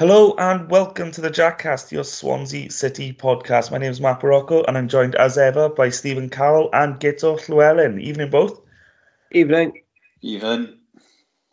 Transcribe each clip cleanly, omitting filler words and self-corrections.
Hello and welcome to the Jackcast, your Swansea City podcast. My name is Matt Barocco and I'm joined as ever by Stephen Carroll and Guto Llewellyn. Evening both. Evening. Even.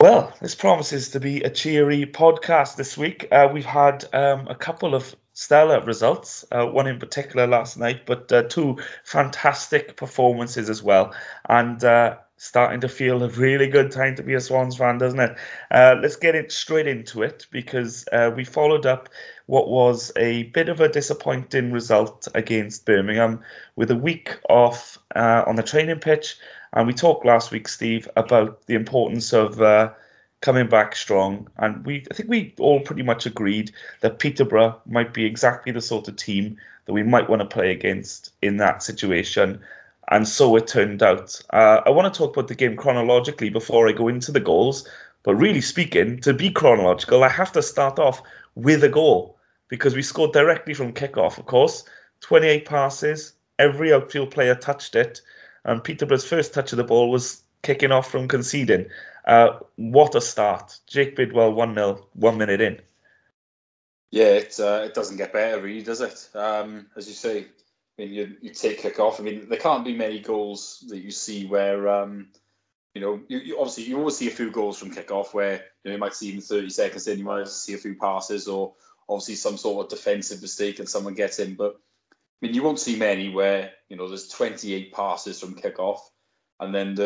Well, this promises to be a cheery podcast this week. We've had a couple of stellar results, one in particular last night, but two fantastic performances as well. And starting to feel a really good time to be a Swans fan, doesn't it? Let's get it straight into it because we followed up what was a bit of a disappointing result against Birmingham with a week off on the training pitch. And we talked last week, Steve, about the importance of coming back strong. And I think we all pretty much agreed that Peterborough might be exactly the sort of team that we might want to play against in that situation. And so it turned out. I want to talk about the game chronologically before I go into the goals. But really speaking, to be chronological, I have to start off with a goal because we scored directly from kickoff, of course. 28 passes, every outfield player touched it. And Peterborough's first touch of the ball was kicking off from conceding. What a start. Jake Bidwell 1-0, 1 minute in. Yeah, it doesn't get better, really, does it? As you say, I mean, you take kick off. I mean, there can't be many goals that you see where, you obviously you always see a few goals from kick off where you might see even 30 seconds in, you might see a few passes or obviously some sort of defensive mistake and someone gets in. But I mean, you won't see many where, there's 28 passes from kickoff and then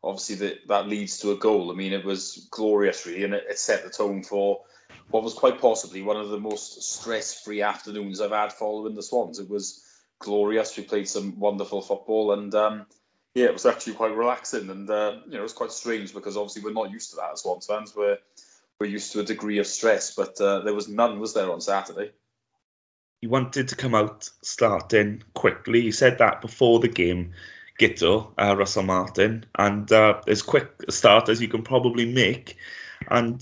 obviously that leads to a goal. I mean, it was glorious, really, and it set the tone for what was quite possibly one of the most stress-free afternoons I've had following the Swans. It was glorious. We played some wonderful football and, it was actually quite relaxing and, it was quite strange because obviously we're not used to that as Swans fans. We're used to a degree of stress, but there was none, was there, on Saturday? He wanted to come out starting quickly. He said that before the game, Guto, Russell Martin, and as quick a start as you can probably make. And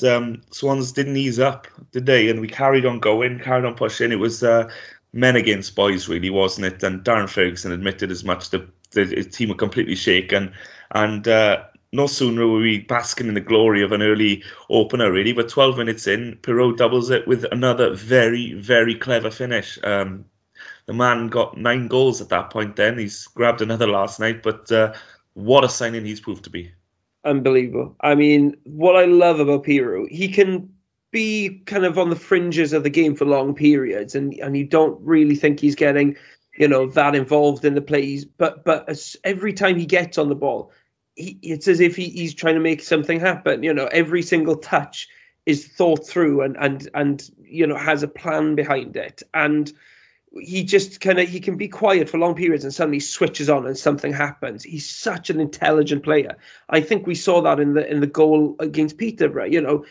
Swans didn't ease up, did they? And we carried on going, carried on pushing. It was men against boys, really, wasn't it? And Darren Ferguson admitted as much. The team were completely shaken. And no sooner were we basking in the glory of an early opener, really, but 12 minutes in, Pirot doubles it with another very, very clever finish. The man got 9 goals at that point then. He's grabbed another last night, but what a signing he's proved to be. Unbelievable. I mean, what I love about Pirot, he can be kind of on the fringes of the game for long periods, and you don't really think he's getting, that involved in the plays. But every time he gets on the ball, it's as if he's trying to make something happen. Every single touch is thought through and has a plan behind it. And he just he can be quiet for long periods and suddenly switches on and something happens. He's such an intelligent player. I think we saw that in the goal against Peterborough.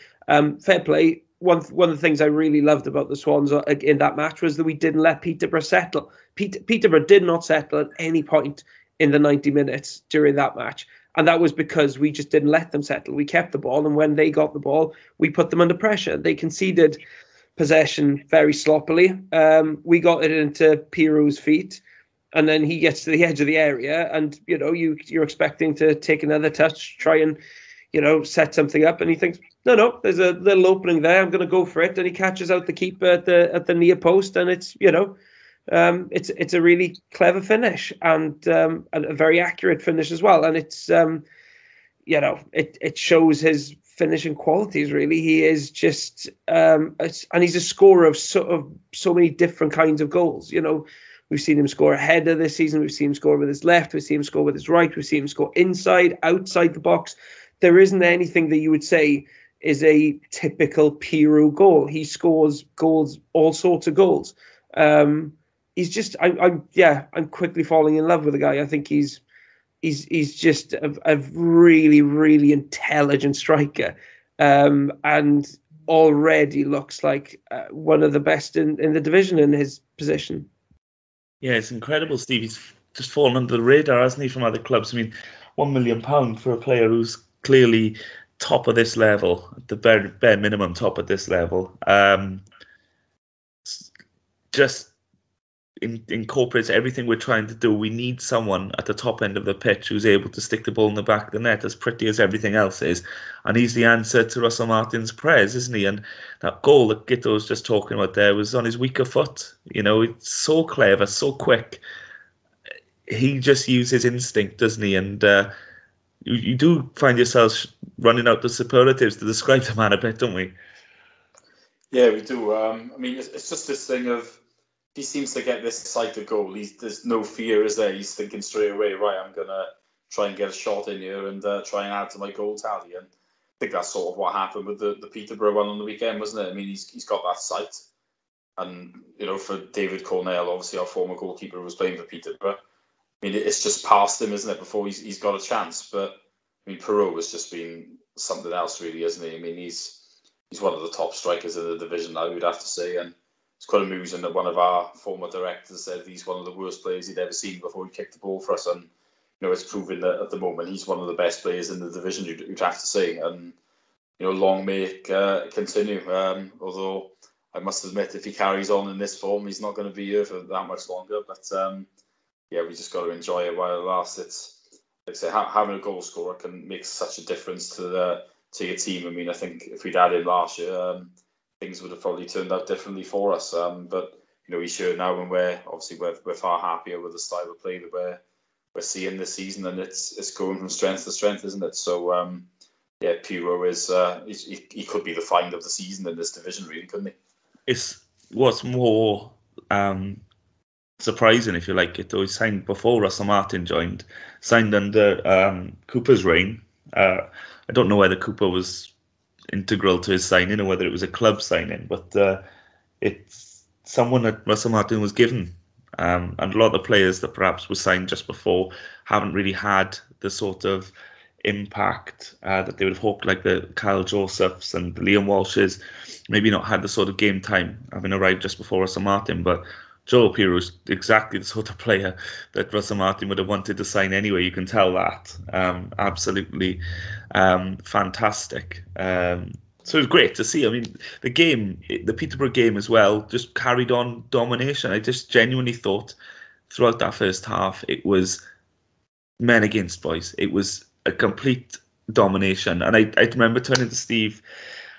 Fair play. One of the things I really loved about the Swans in that match was that we didn't let Peterborough settle. Peterborough did not settle at any point in the 90 minutes during that match. And that was because we just didn't let them settle. We kept the ball, and when they got the ball, we put them under pressure. They conceded possession very sloppily. We got it into Pirot's feet, and then he gets to the edge of the area, and you're expecting to take another touch, try and set something up, and he thinks, no, there's a little opening there. I'm going to go for it, and he catches out the keeper at the near post, and it's it's a really clever finish and a very accurate finish as well, and it's it shows his finishing qualities. Really, he is just and he's a scorer of so many different kinds of goals. We've seen him score a header this season. We've seen him score with his left. We've seen him score with his right. We've seen him score inside, outside the box. There isn't anything that you would say is a typical Pirot goal. He scores goals, all sorts of goals. He's just, I'm quickly falling in love with the guy. I think he's just a really, really intelligent striker, and already looks like one of the best in the division in his position. Yeah, it's incredible, Steve. He's just fallen under the radar, hasn't he, from other clubs? I mean, £1 million for a player who's clearly top of this level, the bare minimum top of this level. Just incorporates everything we're trying to do. We need someone at the top end of the pitch who's able to stick the ball in the back of the net, as pretty as everything else is. And he's the answer to Russell Martin's prayers, isn't he? And that goal that Guto was just talking about there was on his weaker foot. It's so clever, so quick. He just uses instinct, doesn't he? And you do find yourselves running out the superlatives to describe the man a bit, don't we? Yeah, we do. It's just this thing of, he seems to get this excited goal. There's no fear, is there? He's thinking straight away, right, I'm going to try and get a shot in here and try and add to my goal tally. And I think that's sort of what happened with the Peterborough one on the weekend, wasn't it? He's got that sight. And, for David Cornell, obviously our former goalkeeper who was playing for Peterborough, it's just past him, isn't it, before he's got a chance. But, Perot has just been something else, really, isn't he? He's one of the top strikers in the division now, you'd have to say. And it's quite amusing that one of our former directors said he's one of the worst players he'd ever seen before he kicked the ball for us. And, it's proving that at the moment he's one of the best players in the division, you'd have to say. And, long may it continue. Although I must admit, if he carries on in this form, he's not going to be here for that much longer. But, we just got to enjoy it while it lasts. It's, like I say, having a goal scorer can make such a difference to your team. I think if we'd had him last year, things would have probably turned out differently for us. But he's here now, and we're far happier with the style of play that we're seeing this season, and it's going from strength to strength, isn't it? So Piro is he could be the find of the season in this division, really, couldn't he? It's what's more surprising, if you like it, though. He signed before Russell Martin joined, signed under Cooper's reign. I don't know whether Cooper was integral to his signing or whether it was a club signing, but it's someone that Russell Martin was given. And a lot of the players that perhaps were signed just before haven't really had the sort of impact that they would have hoped, like the Kyle Josephs and the Liam Walshes, maybe not had the sort of game time having arrived just before Russell Martin. But Joel Piro is exactly the sort of player that Russell Martin would have wanted to sign anyway. You can tell that. Absolutely fantastic. So it was great to see. The Peterborough game as well, just carried on domination. I just genuinely thought throughout that first half, it was men against boys. It was a complete domination. And I remember turning to Steve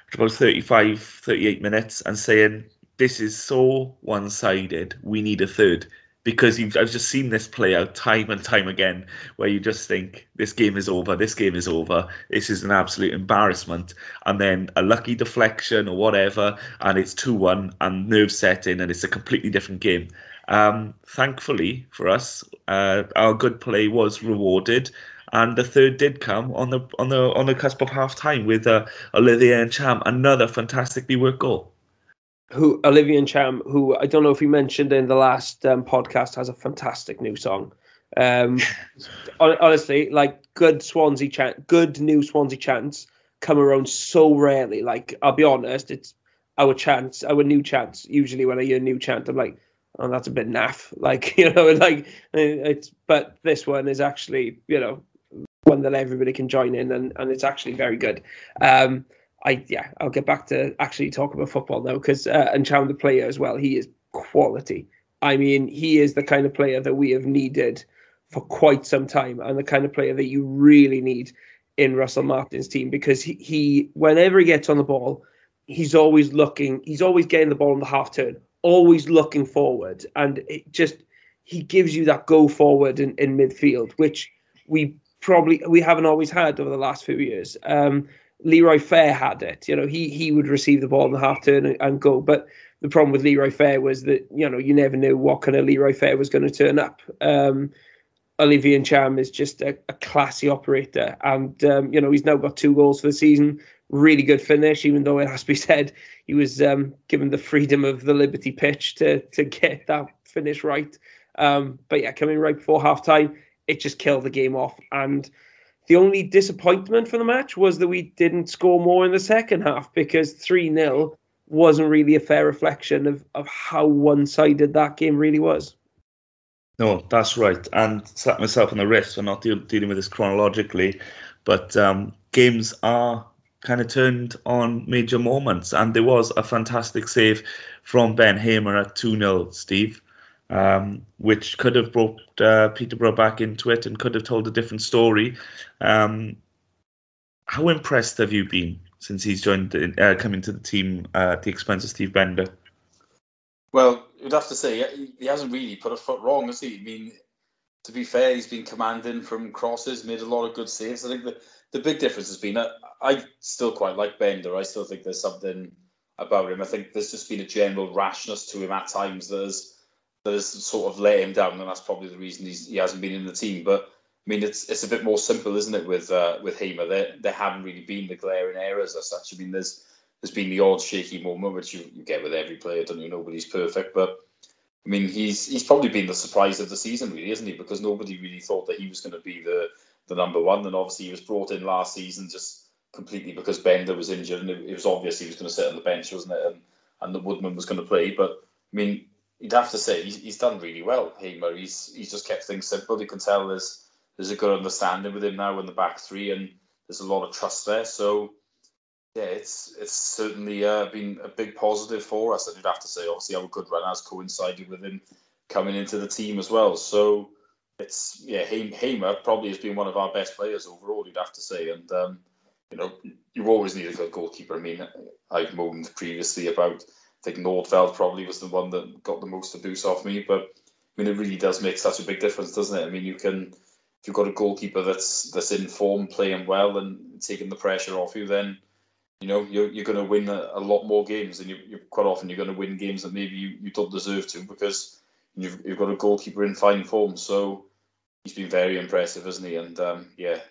at about 35, 38 minutes and saying, this is so one-sided, we need a third. Because I've just seen this play out time and time again, where you just think, this game is over, this is an absolute embarrassment. And then a lucky deflection or whatever, and it's 2-1, and nerves set in, and it's a completely different game. Thankfully for us, our good play was rewarded, and the third did come on the cusp of half-time with Olivier Ncham, another fantastically worked goal. Olivier Ncham, who I don't know if we mentioned in the last podcast, has a fantastic new song. Honestly, like good new Swansea chants come around so rarely. Like, I'll be honest, it's our new chants. Usually when I hear new chant, I'm like, oh, that's a bit naff. Like, but this one is actually, one that everybody can join in, and it's actually very good. I'll get back to actually talk about football now, because Ncham, the player as well, he is quality. He is the kind of player that we have needed for quite some time, and the kind of player that you really need in Russell Martin's team, because he whenever he gets on the ball, he's always getting the ball in the half turn, always looking forward, and he gives you that go forward in midfield, which we haven't always had over the last few years. Leroy Fair had it. He would receive the ball in the half turn and go. But the problem with Leroy Fair was that, you never knew what kind of Leroy Fair was going to turn up. Olivier Ncham is just a classy operator. And, he's now got 2 goals for the season. Really good finish, even though it has to be said he was given the freedom of the Liberty pitch to get that finish right. But yeah, coming right before half-time, it just killed the game off. And the only disappointment for the match was that we didn't score more in the second half, because 3-0 wasn't really a fair reflection of how one-sided that game really was. No, that's right. And slapped myself on the wrist for not dealing with this chronologically. But games are kind of turned on major moments. And there was a fantastic save from Ben Hamer at 2-0, Steve. which could have brought Peterborough back into it and could have told a different story. How impressed have you been since he's joined, coming to the team at the expense of Steve Bender? Well, you'd have to say he hasn't really put a foot wrong, has he? I mean, to be fair, he's been commanding from crosses, made a lot of good saves. I think the big difference has been I still quite like Bender. I still think there's something about him. I think there's just been a general rashness to him at times that has sort of let him down, and that's probably the reason he hasn't been in the team. But I mean, it's a bit more simple, isn't it, with Hamer? There haven't really been the glaring errors as such. I mean, there's been the odd shaky moment, which you get with every player, don't you? Nobody's perfect, but I mean, he's probably been the surprise of the season, really, isn't he? Because nobody really thought that he was going to be the number one, and obviously he was brought in last season just completely because Bender was injured, and it was obvious he was going to sit on the bench, wasn't it? And the Woodman was going to play, but I mean, you'd have to say he's done really well, Hamer. He's just kept things simple. You can tell there's a good understanding with him now in the back three, and there's a lot of trust there. So yeah, it's certainly been a big positive for us. And you'd have to say, obviously, our good run has coincided with him coming into the team as well. So it's Hamer probably has been one of our best players overall. You'd have to say, and you always need a good goalkeeper. I mean, I've moaned previously about. I think Nordfeld probably was the one that got the most abuse off me, but I mean, it really does make such a big difference, doesn't it? I mean, if you've got a goalkeeper that's in form, playing well, and taking the pressure off you, then you're going to win a lot more games, and you quite often you're going to win games that maybe you don't deserve to because you've got a goalkeeper in fine form. So he's been very impressive, hasn't he? And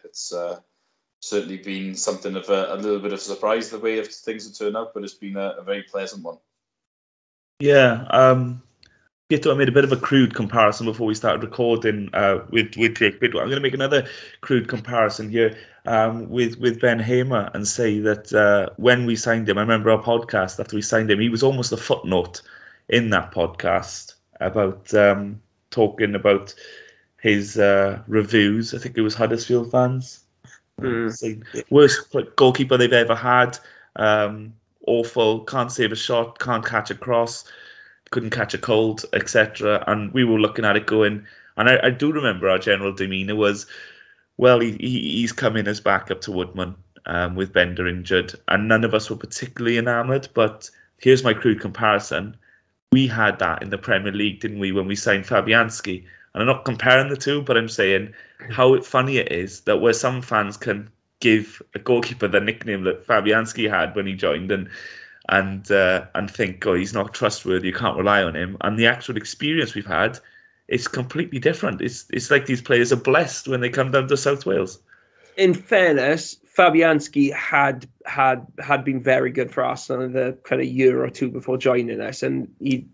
it's certainly been something of a little bit of a surprise the way things have turned out, but it's been a very pleasant one. Yeah, Guto, I made a bit of a crude comparison before we started recording with Jake Bidwell. I'm going to make another crude comparison here with Ben Hamer and say that when we signed him, I remember our podcast after we signed him, he was almost a footnote in that podcast about talking about his reviews. I think it was Huddersfield fans. Saying, worst goalkeeper they've ever had. Awful, can't save a shot, can't catch a cross, couldn't catch a cold, etc. And we were looking at it going, and I do remember our general demeanour was, well, he's come in as backup to Woodman with Bender injured, and none of us were particularly enamoured. But here's my crude comparison. We had that in the Premier League, didn't we, when we signed Fabianski? And I'm not comparing the two, but I'm saying how funny it is that where some fans can give a goalkeeper the nickname that Fabianski had when he joined and think, oh, he's not trustworthy, you can't rely on him. And the actual experience we've had is completely different. It's like these players are blessed when they come down to South Wales. In fairness, Fabianski had been very good for Arsenal in the kind of year or two before joining us, and he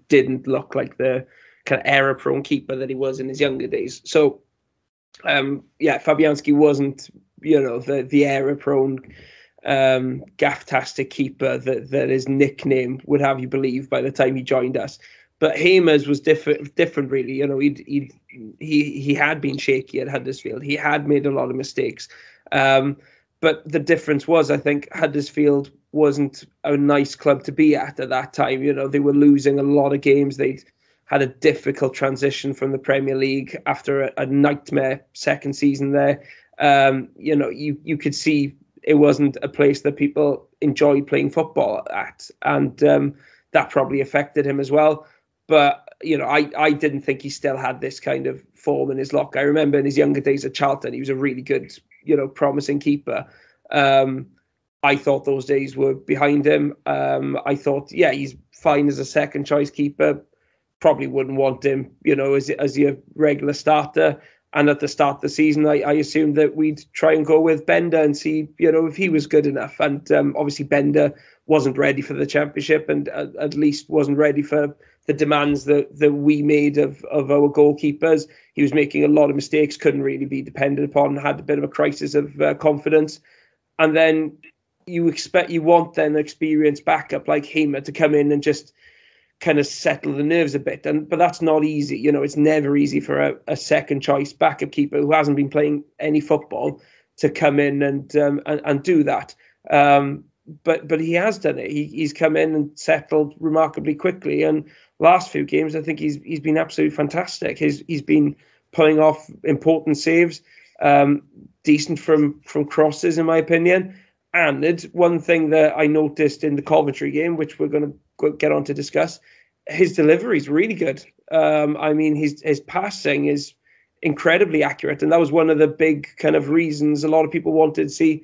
didn't look like the kind of error-prone keeper that he was in his younger days. So Fabianski wasn't the error-prone gaff-tastic keeper that his nickname would have you believe by the time he joined us. But Hamer's was different really. He had been shaky at Huddersfield. He had made a lot of mistakes. But the difference was, I think, Huddersfield wasn't a nice club to be at that time. They were losing a lot of games. They had a difficult transition from the Premier League after a nightmare second season there. You could see it wasn't a place that people enjoyed playing football at, and that probably affected him as well. But I didn't think he still had this kind of form in his lock. I remember in his younger days at Charlton, he was a really good, promising keeper. I thought those days were behind him. I thought, he's fine as a second choice keeper. Probably wouldn't want him, as your regular starter. And at the start of the season, I assumed that we'd try and go with Bender and see, if he was good enough. And obviously Bender wasn't ready for the Championship, and at least wasn't ready for the demands that we made of our goalkeepers. He was making a lot of mistakes, couldn't really be depended upon, had a bit of a crisis of confidence. And then you want an experienced backup like Hamer to come in and just kind of settle the nerves a bit. But that's not easy. It's never easy for a second choice backup keeper who hasn't been playing any football to come in and do that. but he has done it. He's come in and settled remarkably quickly. And last few games, I think he's been absolutely fantastic. He's been pulling off important saves, decent from crosses, in my opinion. And one thing that I noticed in the Coventry game, which we're going to get on to discuss, his delivery is really good. I mean, his passing is incredibly accurate, and that was one of the big kind of reasons a lot of people wanted to see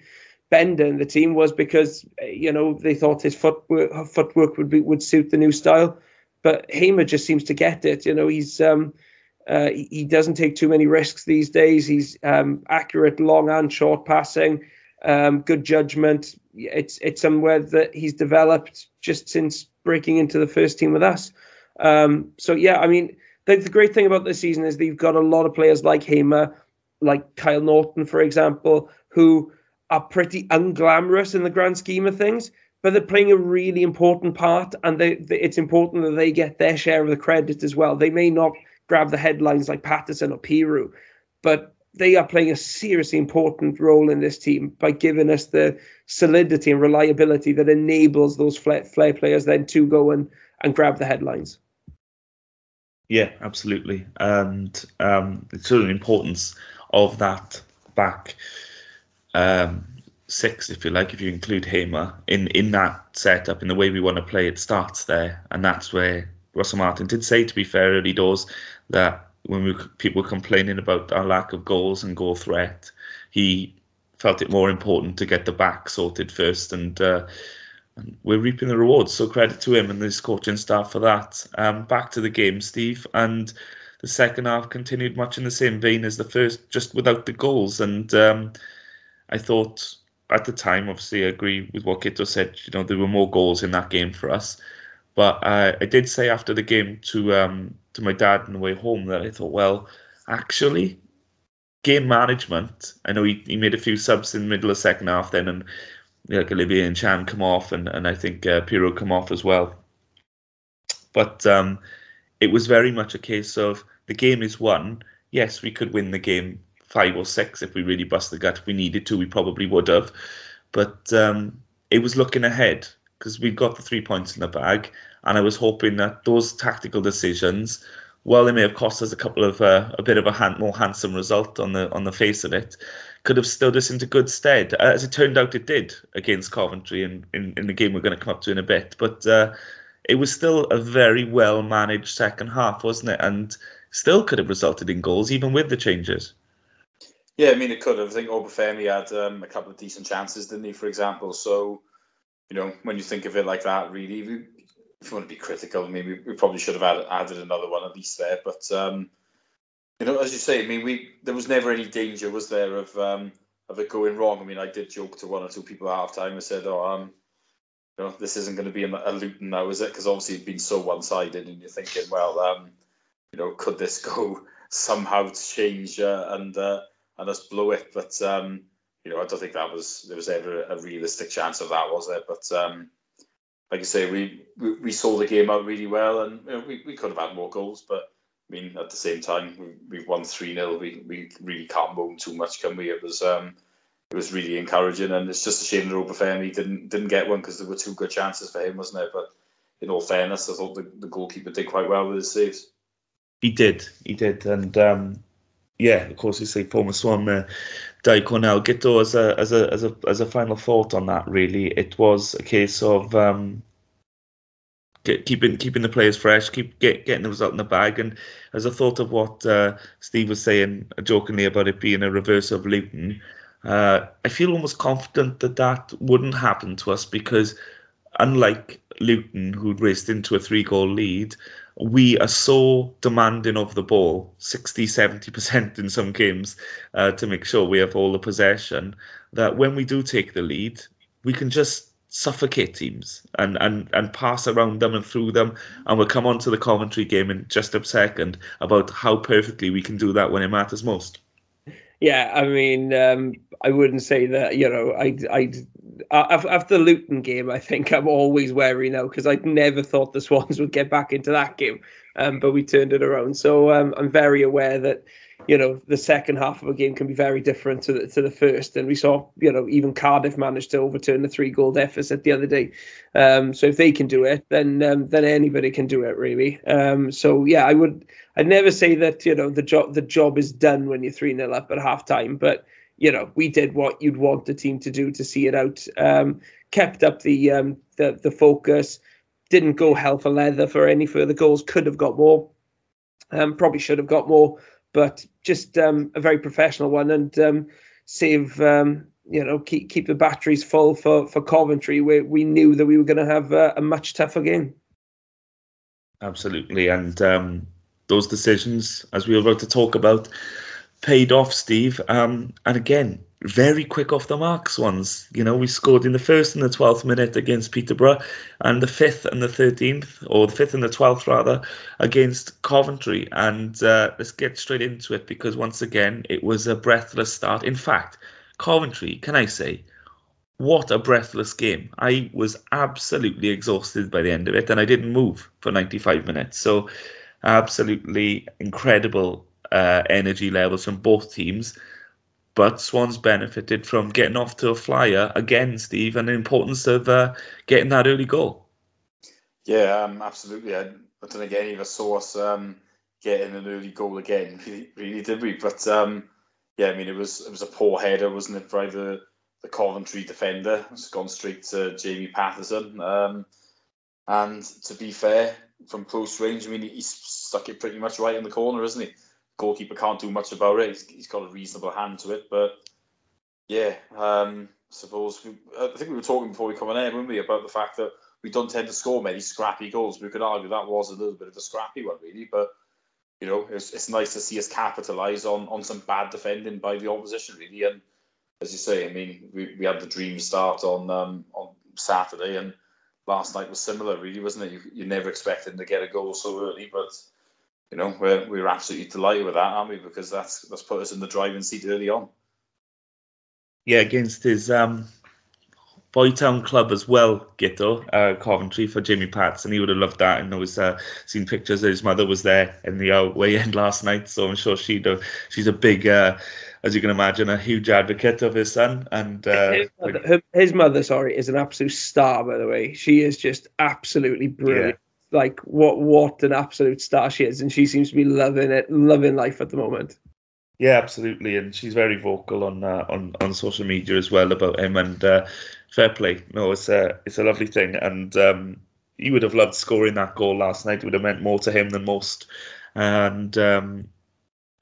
Bender in the team, was because they thought his footwork would suit the new style. But Hamer just seems to get it. He doesn't take too many risks these days. He's accurate, long and short passing, good judgment. It's somewhere that he's developed just since breaking into the first team with us. So yeah, I mean, the great thing about this season is that you've got a lot of players like Hamer, like Kyle Norton, for example, who are pretty unglamorous in the grand scheme of things, but they're playing a really important part, and it's important that they get their share of the credit as well. They may not grab the headlines like Patterson or Peterborough, but they are playing a seriously important role in this team by giving us the solidity and reliability that enables those flair players then to go and grab the headlines. Yeah, absolutely. And it's sort of the importance of that back six, if you like, if you include Hamer in that setup, in the way we want to play, it starts there. And that's where Russell Martin did say, to be fair, early doors, that when people were complaining about our lack of goals and goal threat, he felt it more important to get the back sorted first, and we're reaping the rewards. So credit to him and his coaching staff for that. Back to the game, Steve, and the second half continued much in the same vein as the first, just without the goals. And I thought at the time, obviously, I agree with what Guto said. There were more goals in that game for us. But I did say after the game to my dad on the way home that I thought, well, actually, game management. I know he made a few subs in the middle of the second half then, and like Olivier and Chan come off, and I think Pirro come off as well. But it was very much a case of the game is won. Yes, we could win the game 5 or 6 if we really bust the gut. If we needed to, we probably would have. But it was looking ahead, because we got the 3 points in the bag, and I was hoping that those tactical decisions, while they may have cost us a bit of a more handsome result on the face of it, could have stood us into good stead. As it turned out, it did against Coventry in the game we're going to come up to in a bit. But it was still a very well managed second half, wasn't it? And still could have resulted in goals even with the changes. Yeah, I mean, it could have. I think Obafemi had a couple of decent chances, didn't he, for example? So, when you think of it like that, really, if you want to be critical, I mean, we probably should have added another one at least there. But, as you say, I mean, there was never any danger, was there, of it going wrong? I mean, I did joke to 1 or 2 people at half-time. I said, this isn't going to be a Luton now, is it? Because obviously it's been so one-sided, and you're thinking, well, could this go somehow to change and us blow it? But I don't think there was ever a realistic chance of that, was there? But like I say, we saw the game out really well, and we could have had more goals. But I mean, at the same time, we've won 3-0. We really can't moan too much, can we? It was really encouraging, and it's just a shame that Obafemi didn't get one, because there were 2 good chances for him, wasn't there? But in all fairness, I thought the goalkeeper did quite well with his saves. He did, and yeah, of course, you say former Swan, Di Cornell. Guto, as a final thought on that, really, it was a case of keeping the players fresh, getting the result in the bag. And as a thought of what Steve was saying jokingly about it being a reverse of Luton, I feel almost confident that wouldn't happen to us, because unlike Luton, who'd raced into a 3-goal lead, we are so demanding of the ball, 60-70% in some games, to make sure we have all the possession, that when we do take the lead, we can just suffocate teams and pass around them and through them. And we'll come on to the Coventry game in just a second about how perfectly we can do that when it matters most. Yeah, I mean, I wouldn't say that, after the Luton game, I think I'm always wary now, because I never thought the Swans would get back into that game, but we turned it around. So I'm very aware that, the second half of a game can be very different to the first. And we saw, even Cardiff managed to overturn the 3-goal deficit the other day. So if they can do it, then anybody can do it, really. So yeah, I'd never say that the job is done when you're 3-0 up at halftime, but we did what you'd want the team to do to see it out. Kept up the focus, didn't go hell for leather for any further goals. Could have got more, probably should have got more, but just a very professional one, and keep the batteries full for Coventry, where we knew that we were going to have a much tougher game. Absolutely, and those decisions, as we were about to talk about, paid off, Steve. And again, very quick off the mark, Swans. We scored in the 1st and the 12th minute against Peterborough, and the 5th and the 13th, or the 5th and the 12th rather, against Coventry. And let's get straight into it, because once again, it was a breathless start. In fact, Coventry, can I say, what a breathless game. I was absolutely exhausted by the end of it, and I didn't move for 95 minutes. So absolutely incredible energy levels from both teams. But Swans benefited from getting off to a flyer again, Steve, and the importance of getting that early goal. Yeah, absolutely. I don't think any of us saw us getting an early goal again, really, did we? But yeah, I mean, it was a poor header, wasn't it, by the Coventry defender? It's gone straight to Jamie Patterson. And to be fair, from close range, I mean, he's stuck it pretty much right in the corner, isn't he? Goalkeeper can't do much about it. He's got a reasonable hand to it, but yeah, I think we were talking before we come on air, weren't we, about the fact that we don't tend to score many scrappy goals. We could argue that was a little bit of a scrappy one, really, but it's nice to see us capitalise on some bad defending by the opposition, really. And as you say, I mean, we had the dream start on Saturday, and last night was similar, really, wasn't it? You never expected to get a goal so early, but we're absolutely delighted with that, aren't we? Because that's put us in the driving seat early on. Yeah, against his Boytown club as well, Guto, Coventry, for Jamie Patterson. He would have loved that, and I was seen pictures that his mother was there in the away end last night, so I'm sure she's a big, as you can imagine, a huge advocate of his son. And his mother, is an absolute star, by the way. She is just absolutely brilliant. Yeah. Like what an absolute star she is, and she seems to be loving life at the moment. Yeah, absolutely, and she's very vocal on social media as well about him, and fair play. No, it's a lovely thing, and he would have loved scoring that goal last night. It would have meant more to him than most. And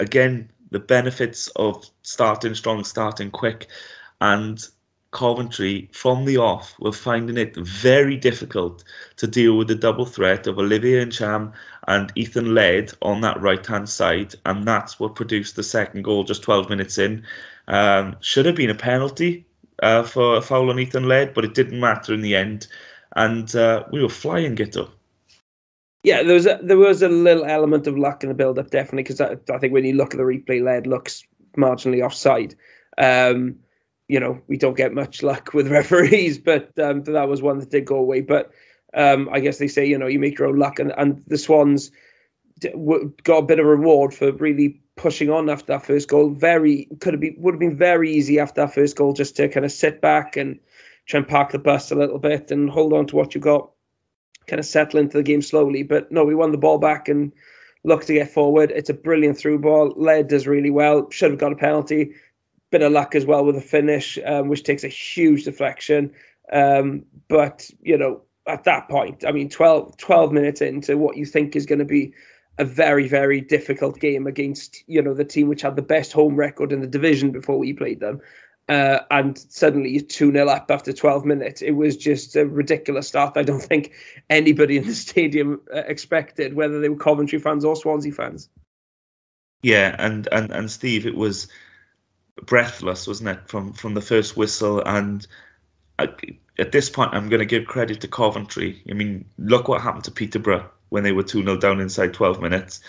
again, the benefits of starting strong, starting quick, and Coventry from the off were finding it very difficult to deal with the double threat of Olivier Ncham and Ethan Laird on that right-hand side, and that's what produced the second goal just 12 minutes in. Should have been a penalty for a foul on Ethan Laird, but it didn't matter in the end, and we were flying, Guto. Yeah, there was a little element of luck in the build-up, definitely, because I think when you look at the replay, Laird looks marginally offside. We don't get much luck with referees, but that was one that did go away. But I guess they say, you make your own luck, and the Swans got a bit of reward for really pushing on after that first goal. Would have been very easy after that first goal just to kind of sit back and try and park the bus a little bit and hold on to what you got, kind of settle into the game slowly. But no, we won the ball back and look to get forward. It's a brilliant through ball. Laird does really well. Should have got a penalty. Bit of luck as well with the finish, which takes a huge deflection. But, at that point, I mean, 12 minutes into what you think is going to be a very, very difficult game against, the team which had the best home record in the division before we played them. And suddenly you're 2-0 up after 12 minutes. It was just a ridiculous start. I don't think anybody in the stadium expected, whether they were Coventry fans or Swansea fans. Yeah, and Steve, it was breathless, wasn't it, from the first whistle? And at this point, I'm going to give credit to Coventry. I mean, look what happened to Peterborough when they were 2-0 down inside 12 minutes.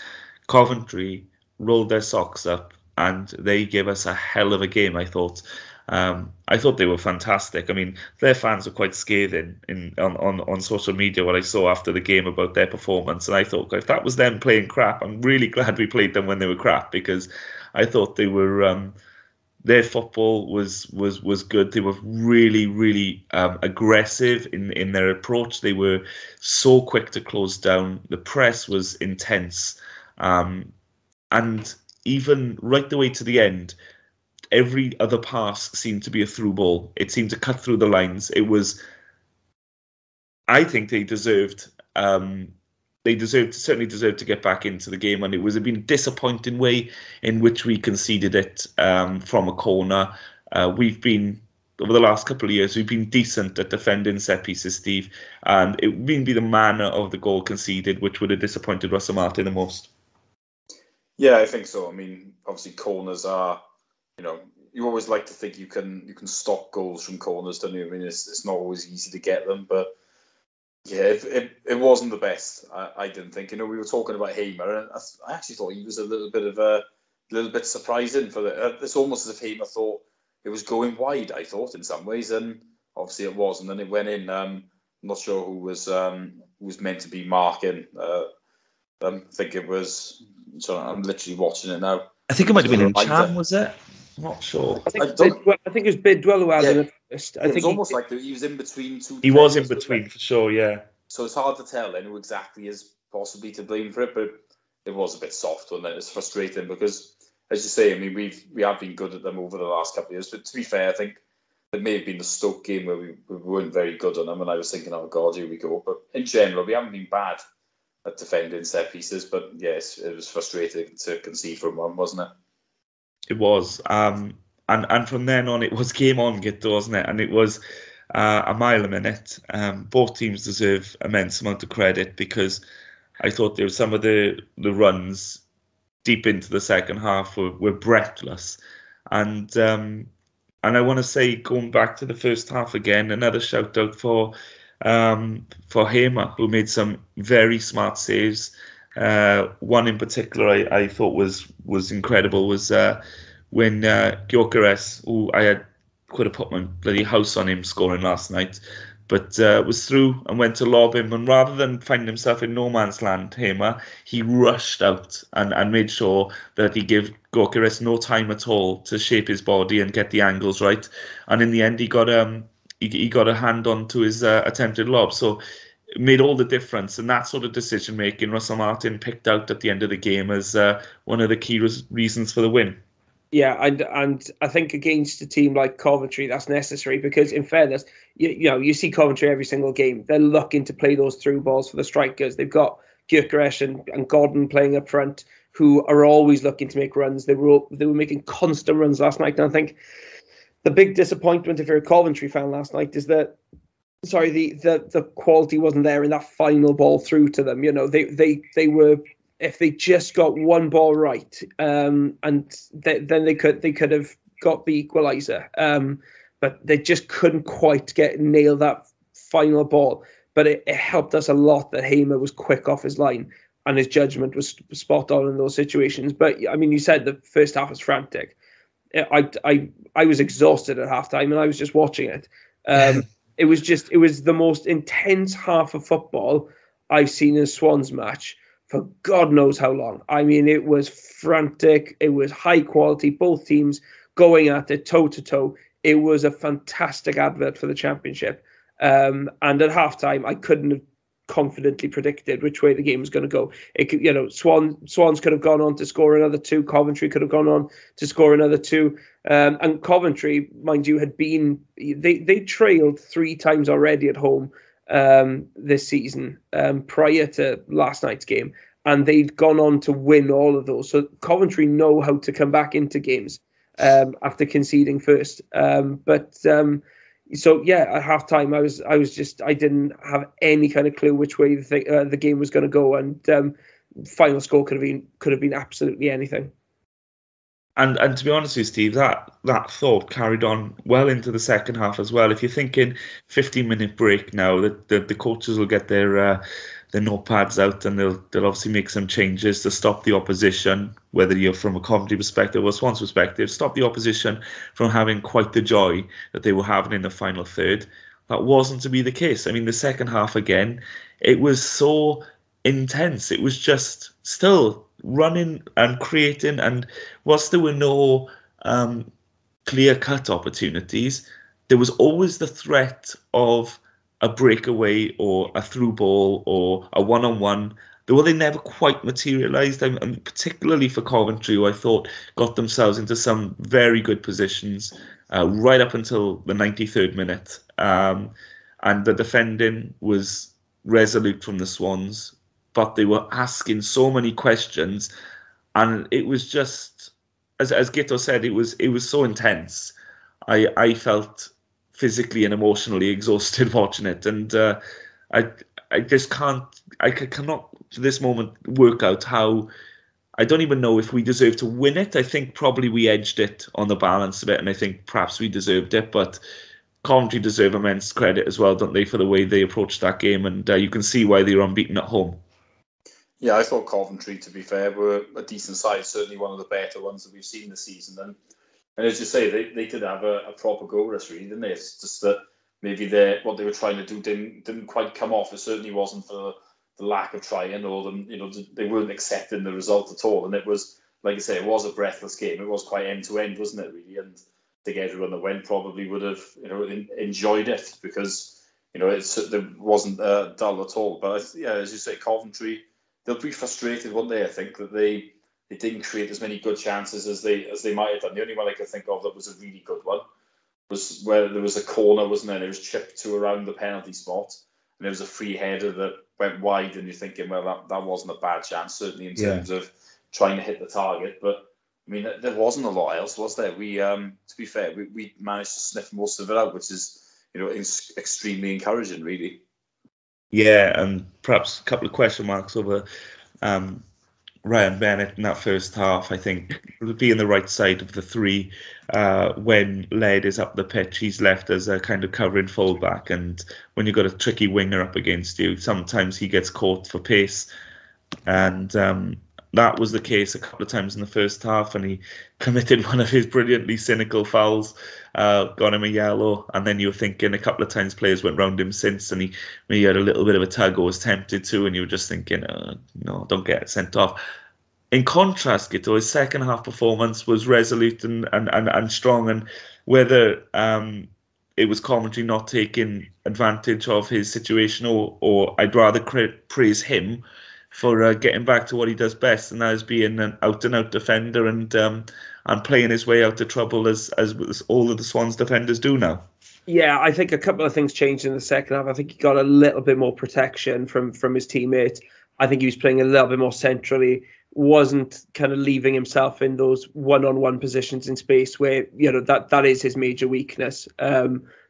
Coventry rolled their socks up, and they gave us a hell of a game, I thought. I thought they were fantastic. I mean, their fans were quite scathing on social media, what I saw after the game about their performance. And I thought, if that was them playing crap, I'm really glad we played them when they were crap, because I thought they were their football was good. They were really, really aggressive in their approach. They were so quick to close down. The press was intense, and even right the way to the end, every other pass seemed to be a through ball. It seemed to cut through the lines. It was, I think they deserved. Certainly deserved to get back into the game, and it was been a disappointing way in which we conceded it from a corner. We've been, over the last couple of years, we've been decent at defending set pieces, Steve, and it would be the manner of the goal conceded which would have disappointed Russell Martin the most. Yeah, I think so. I mean, obviously corners are, you always like to think you can stop goals from corners, don't you? I mean, it's not always easy to get them, but yeah, it wasn't the best. I didn't think. We were talking about Hamer, and I actually thought he was a little bit surprising for the. It's almost as if Hamer thought it was going wide. I thought in some ways, and obviously it wasn't. And it went in. I'm not sure who was meant to be marking. I think it was. So I'm literally watching it now. I think it might have been in Chan, was it? I'm not sure. I think it was Bidwell who had it first. I think it was almost like he was in between two. He was in between for sure, yeah. So it's hard to tell who exactly is possibly to blame for it, but it was a bit soft, wasn't it? It's frustrating because, as you say, I mean, we have been good at them over the last couple of years. But to be fair, I think it may have been the Stoke game where we weren't very good on them, and I was thinking, oh God, here we go. But in general, we haven't been bad at defending set pieces. But yes, it was frustrating to concede from one, wasn't it? It was, and from then on, it was game on, Guto, wasn't it? And it was a mile a minute. Both teams deserve immense amount of credit because I thought there were some of the runs deep into the second half were breathless, and I want to say, going back to the first half again, another shout out for Hamer, who made some very smart saves. One in particular I thought was incredible was when Gyökeres, who I could have put my bloody house on him scoring last night, but was through and went to lob him, and rather than finding himself in no man's land, Hamer, he rushed out and made sure that he gave Gyökeres no time at all to shape his body and get the angles right, and in the end he got a hand onto his attempted lob, so it made all the difference. And that sort of decision making Russell Martin picked out at the end of the game as one of the key reasons for the win. Yeah, and I think against a team like Coventry, that's necessary because, in fairness, you see Coventry every single game. They're looking to play those through balls for the strikers. They've got Gyökeres and Gordon playing up front, who are always looking to make runs. They were making constant runs last night, and I think the big disappointment if you're a Coventry fan last night is that, the quality wasn't there in that final ball through to them. They were. If they just got one ball right, and then they could have got the equaliser, but they just couldn't quite nail that final ball. But it helped us a lot that Hamer was quick off his line and his judgment was spot on in those situations. But I mean, you said the first half was frantic. I was exhausted at halftime and I was just watching it. It was the most intense half of football I've seen in a Swans match for God knows how long. I mean, it was frantic. It was high quality. Both teams going at it toe to toe. It was a fantastic advert for the championship. And at halftime, I couldn't have confidently predicted which way the game was going to go. Swans could have gone on to score another two. Coventry could have gone on to score another two. And Coventry, mind you, they trailed 3 times already at home this season prior to last night's game, and they'd gone on to win all of those. So Coventry know how to come back into games after conceding first. So yeah, at halftime I didn't have any kind of clue which way the game was going to go, and final score could have been absolutely anything. And to be honest with you, Steve, that thought carried on well into the second half as well. If you're thinking 15-minute break now, the coaches will get their notepads out and they'll obviously make some changes to stop the opposition, whether you're from a Coventry perspective or Swans perspective, stop the opposition from having quite the joy that they were having in the final third. That wasn't to be the case. I mean, the second half again, it was so intense. It was just still running and creating, and whilst there were no clear-cut opportunities, there was always the threat of a breakaway or a through ball or a one-on-one. Well, they never quite materialised, and particularly for Coventry, who I thought got themselves into some very good positions right up until the 93rd minute. And the defending was resolute from the Swans, but they were asking so many questions, and it was just, as Guto said, it was so intense. I felt physically and emotionally exhausted watching it, and I just cannot to this moment work out how. I don't even know if we deserve to win it. I think probably we edged it on the balance of it, and I think perhaps we deserved it, but Coventry deserve immense credit as well, don't they, for the way they approached that game, and you can see why they were unbeaten at home. Yeah, I thought Coventry, to be fair, were a decent side, certainly one of the better ones that we've seen this season. And as you say, they did have a proper go rush, really, didn't they? It's just that maybe what they were trying to do didn't quite come off. It certainly wasn't for the lack of trying, or them, they weren't accepting the result at all. And it was, like you say, it was a breathless game. It was quite end to end, wasn't it, really? And I think everyone that went probably would have, enjoyed it, because there wasn't dull at all. But as you say, Coventry, they'll be frustrated, won't they? I think that they didn't create as many good chances as they might have done. The only one I could think of that was a really good one was where there was a corner, wasn't there? And it was chipped to around the penalty spot, and there was a free header that went wide, and you're thinking, well, that wasn't a bad chance, certainly in terms of trying to hit the target. But I mean, there wasn't a lot else, was there? We, to be fair, we managed to sniff most of it out, which is extremely encouraging, really. Yeah, and perhaps a couple of question marks over Ryan Bennett in that first half. I think being the right side of the three, when Laird is up the pitch, he's left as a kind of covering fullback, and when you've got a tricky winger up against you, sometimes he gets caught for pace, and that was the case a couple of times in the first half, and he committed one of his brilliantly cynical fouls, got him a yellow, and then you were thinking a couple of times players went round him since, and he had a little bit of a tug or was tempted to, and you were just thinking, no, don't get sent off. In contrast, Guto, his second half performance was resolute and strong, and whether it was Coventry not taking advantage of his situation, or I'd rather praise him for getting back to what he does best, and that is being an out-and-out defender and playing his way out of trouble as all of the Swans defenders do now. Yeah, I think a couple of things changed in the second half. I think he got a little bit more protection from his teammates. I think he was playing a little bit more centrally, wasn't kind of leaving himself in those one-on-one positions in space where, that is his major weakness.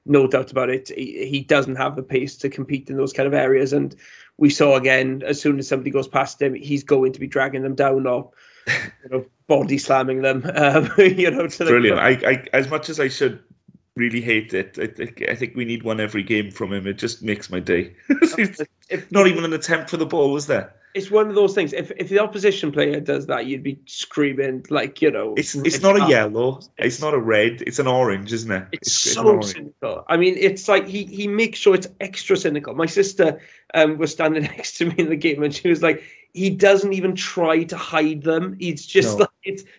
No doubt about it. He doesn't have the pace to compete in those kind of areas, and we saw again, as soon as somebody goes past him, he's going to be dragging them down or body slamming them. To brilliant. I as much as I should really hate it, I think we need one every game from him. It just makes my day. Not even an attempt for the ball, was there? It's one of those things. If the opposition player does that, you'd be screaming like, It's not a yellow. It's not a red. It's an orange, isn't it? It's so cynical. I mean, it's like he makes sure it's extra cynical. My sister was standing next to me in the game, and she was like, he doesn't even try to hide them. He's just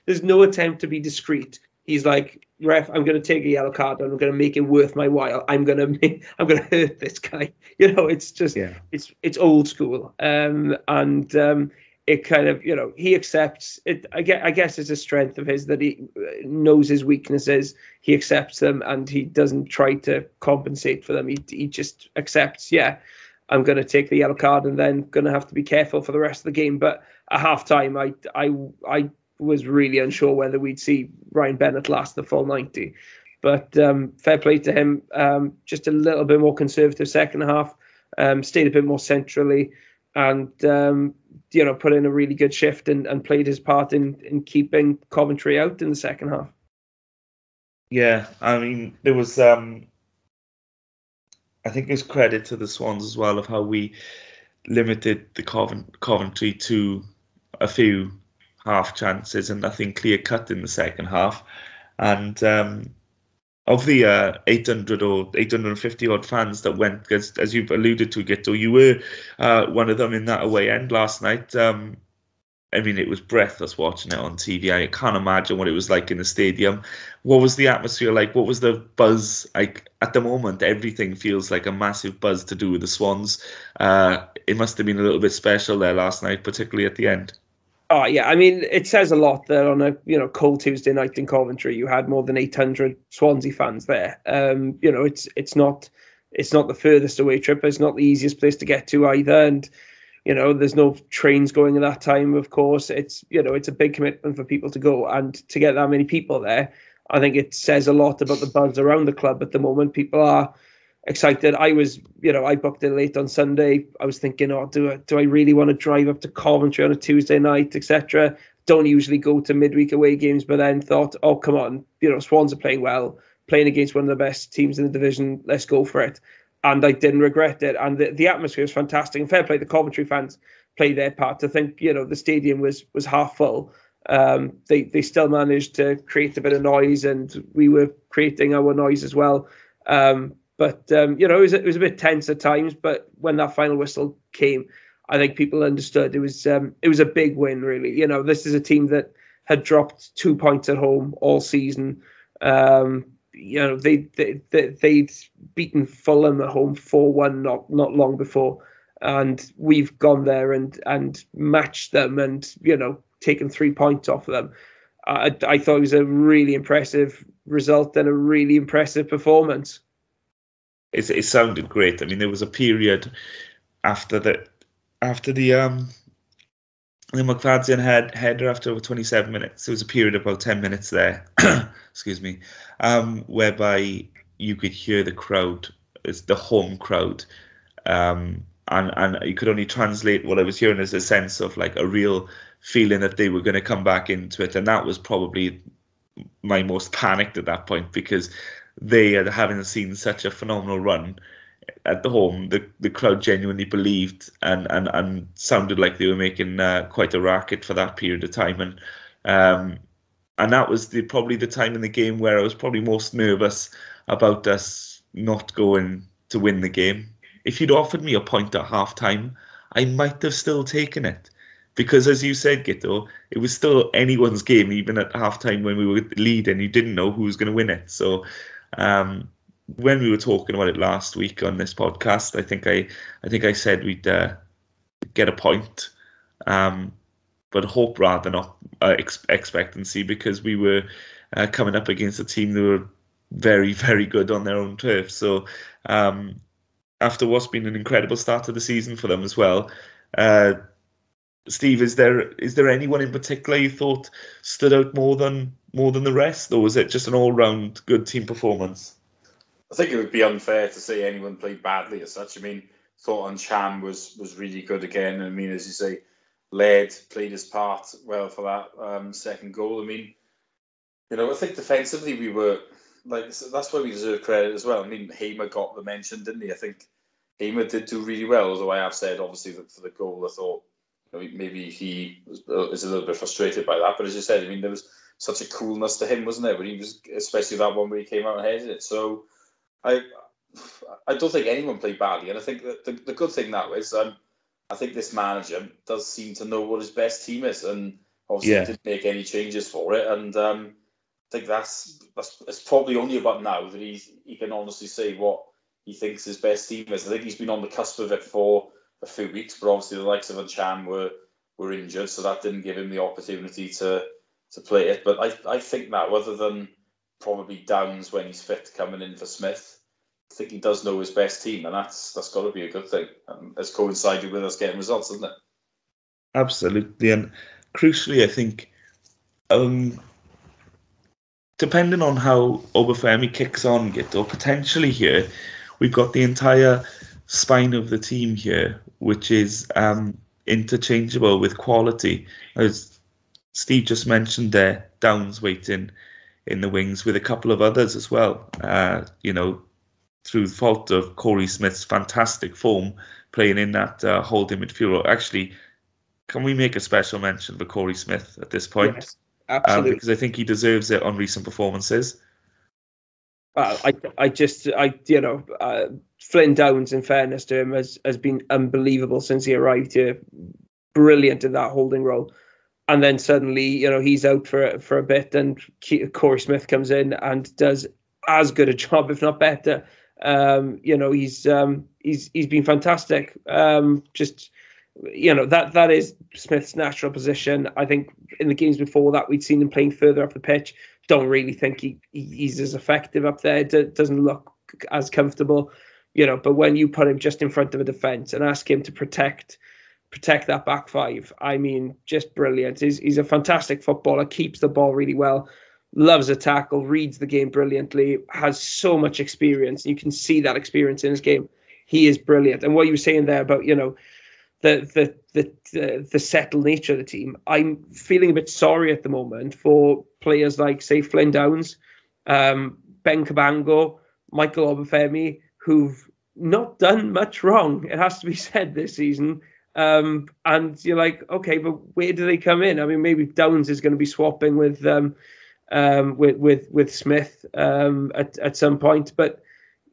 there's no attempt to be discreet. He's like, ref, I'm going to take a yellow card and I'm going to make it worth my while. I'm going to hurt this guy. It's just, it's old school. And it kind of, he accepts it. I guess it's a strength of his that he knows his weaknesses. He accepts them and he doesn't try to compensate for them. He just accepts, I'm going to take the yellow card and then going to have to be careful for the rest of the game. But at halftime, I was really unsure whether we'd see Ryan Bennett last the full 90. But fair play to him. Just a little bit more conservative second half, stayed a bit more centrally, and put in a really good shift and played his part in keeping Coventry out in the second half. Yeah, I mean, there was, I think there's credit to the Swans as well of how we limited the Coventry to a few half chances and nothing clear cut in the second half. And of the 800 or 850 odd fans that went, as you've alluded to, Guto, you were one of them in that away end last night. I mean, it was breathless watching it on TV. I can't imagine what it was like in the stadium. What was the atmosphere like? What was the buzz like? At the moment, everything feels like a massive buzz to do with the Swans. It must have been a little bit special there last night, particularly at the end. Oh yeah, I mean, it says a lot that on a cold Tuesday night in Coventry, you had more than 800 Swansea fans there. It's not the furthest away trip. It's not the easiest place to get to either, and there's no trains going at that time. Of course, it's a big commitment for people to go, and to get that many people there, I think it says a lot about the buzz around the club at the moment. People are excited. I booked it late on Sunday. I was thinking, oh, do I really want to drive up to Coventry on a Tuesday night, etc. Don't usually go to midweek away games, but then thought, oh, come on, Swans are playing well, playing against one of the best teams in the division. Let's go for it. And I didn't regret it. And the atmosphere was fantastic. And fair play, the Coventry fans played their part. To think, the stadium was half full. They still managed to create a bit of noise, and we were creating our noise as well. But it was a bit tense at times. But when that final whistle came, I think people understood it was a big win. Really, this is a team that had dropped 2 points at home all season. They'd beaten Fulham at home 4-1 not long before, and we've gone there and matched them and taken 3 points off of them. I thought it was a really impressive result and a really impressive performance. It sounded great. I mean, there was a period after the McFadzean header after 27 minutes. There was a period of about 10 minutes there, excuse me, whereby you could hear the crowd, it's the home crowd, and you could only translate what I was hearing as a sense of like a real feeling that they were going to come back into it. And that was probably my most panicked at that point, because they had having seen such a phenomenal run at the home. The crowd genuinely believed and sounded like they were making quite a racket for that period of time, and that was probably the time in the game where I was probably most nervous about us not going to win the game. If you'd offered me a point at half time, I might have still taken it, because as you said, Guto, it was still anyone's game. Even at half time when we were leading, you didn't know who was going to win it. So when we were talking about it last week on this podcast, I think I said we'd get a point, but hope rather not expectancy, because we were coming up against a team that were very, very good on their own turf. So after what's been an incredible start to the season for them as well, Steve, is there anyone in particular you thought stood out more than the rest, or was it just an all-round good team performance? I think it would be unfair to say anyone played badly as such. I mean, thought Ancham was really good again. I mean, as you say, played his part well for that second goal. I mean, I think defensively we were that's why we deserve credit as well. I mean, Hamer got the mention, didn't he? I think Hamer did do really well, although I have said obviously that for the goal, I thought maybe he is a little bit frustrated by that. But as you said, I mean, there was such a coolness to him, wasn't there? When he was, especially that one where he came out and headed it. So I don't think anyone played badly, and I think that the good thing now is I think this manager does seem to know what his best team is, and obviously didn't make any changes for it. And I think it's probably only about now that he can honestly say what he thinks his best team is. I think he's been on the cusp of it for a few weeks, but obviously the likes of Ancham were injured, so that didn't give him the opportunity to play it. But I think now, other than probably Downs when he's fit coming in for Smith, I think he does know his best team, and that's got to be a good thing. It's coincided with us getting results, isn't it? Absolutely, and crucially, I think, depending on how Obafemi kicks on, Guto, potentially here, we've got the entire spine of the team here, which is interchangeable with quality. As Steve just mentioned there, Downs waiting in the wings with a couple of others as well. Through the fault of Corey Smith's fantastic form playing in that holding midfield. Actually, can we make a special mention for Corey Smith at this point? Yes, absolutely. Because I think he deserves it on recent performances. Flynn Downs, in fairness to him, has been unbelievable since he arrived here. Brilliant in that holding role. and then suddenly, he's out for a bit, and Corey Smith comes in and does as good a job, if not better. He's been fantastic. That is Smith's natural position. I think in the games before that, we'd seen him playing further up the pitch. Don't really think he's as effective up there. Doesn't look as comfortable, But when you put him just in front of a defence and ask him to protect that back five, I mean, just brilliant. He's a fantastic footballer. Keeps the ball really well. Loves a tackle. Reads the game brilliantly. Has so much experience. You can see that experience in his game. He is brilliant. And what you were saying there about the settled nature of the team, I'm feeling a bit sorry at the moment for players like, say, Flynn Downs, Ben Cabango, Michael Obafemi, who've not done much wrong, it has to be said, this season. And you're like, okay, but where do they come in? I mean, maybe Downs is going to be swapping with Smith at some point, but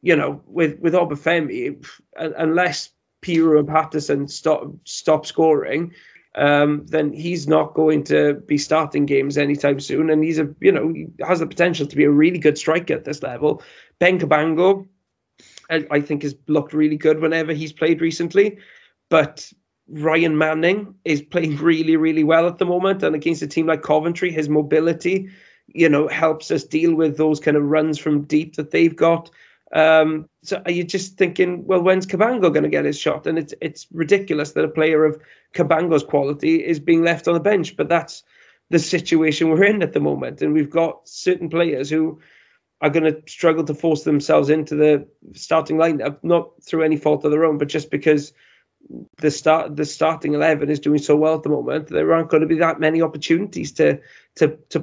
with Obafemi, unless Peterborough and Patterson stop scoring, then he's not going to be starting games anytime soon. And he has the potential to be a really good striker at this level. Ben Cabango, I think, has looked really good whenever he's played recently, but Ryan Manning is playing really, really well at the moment. And against a team like Coventry, his mobility, helps us deal with those kind of runs from deep that they've got. So are you just thinking, well, when's Cabango going to get his shot? And it's ridiculous that a player of Cabango's quality is being left on the bench, but that's the situation we're in at the moment. And we've got certain players who are going to struggle to force themselves into the starting lineup, not through any fault of their own, but just because the starting 11 is doing so well at the moment. There aren't going to be that many opportunities to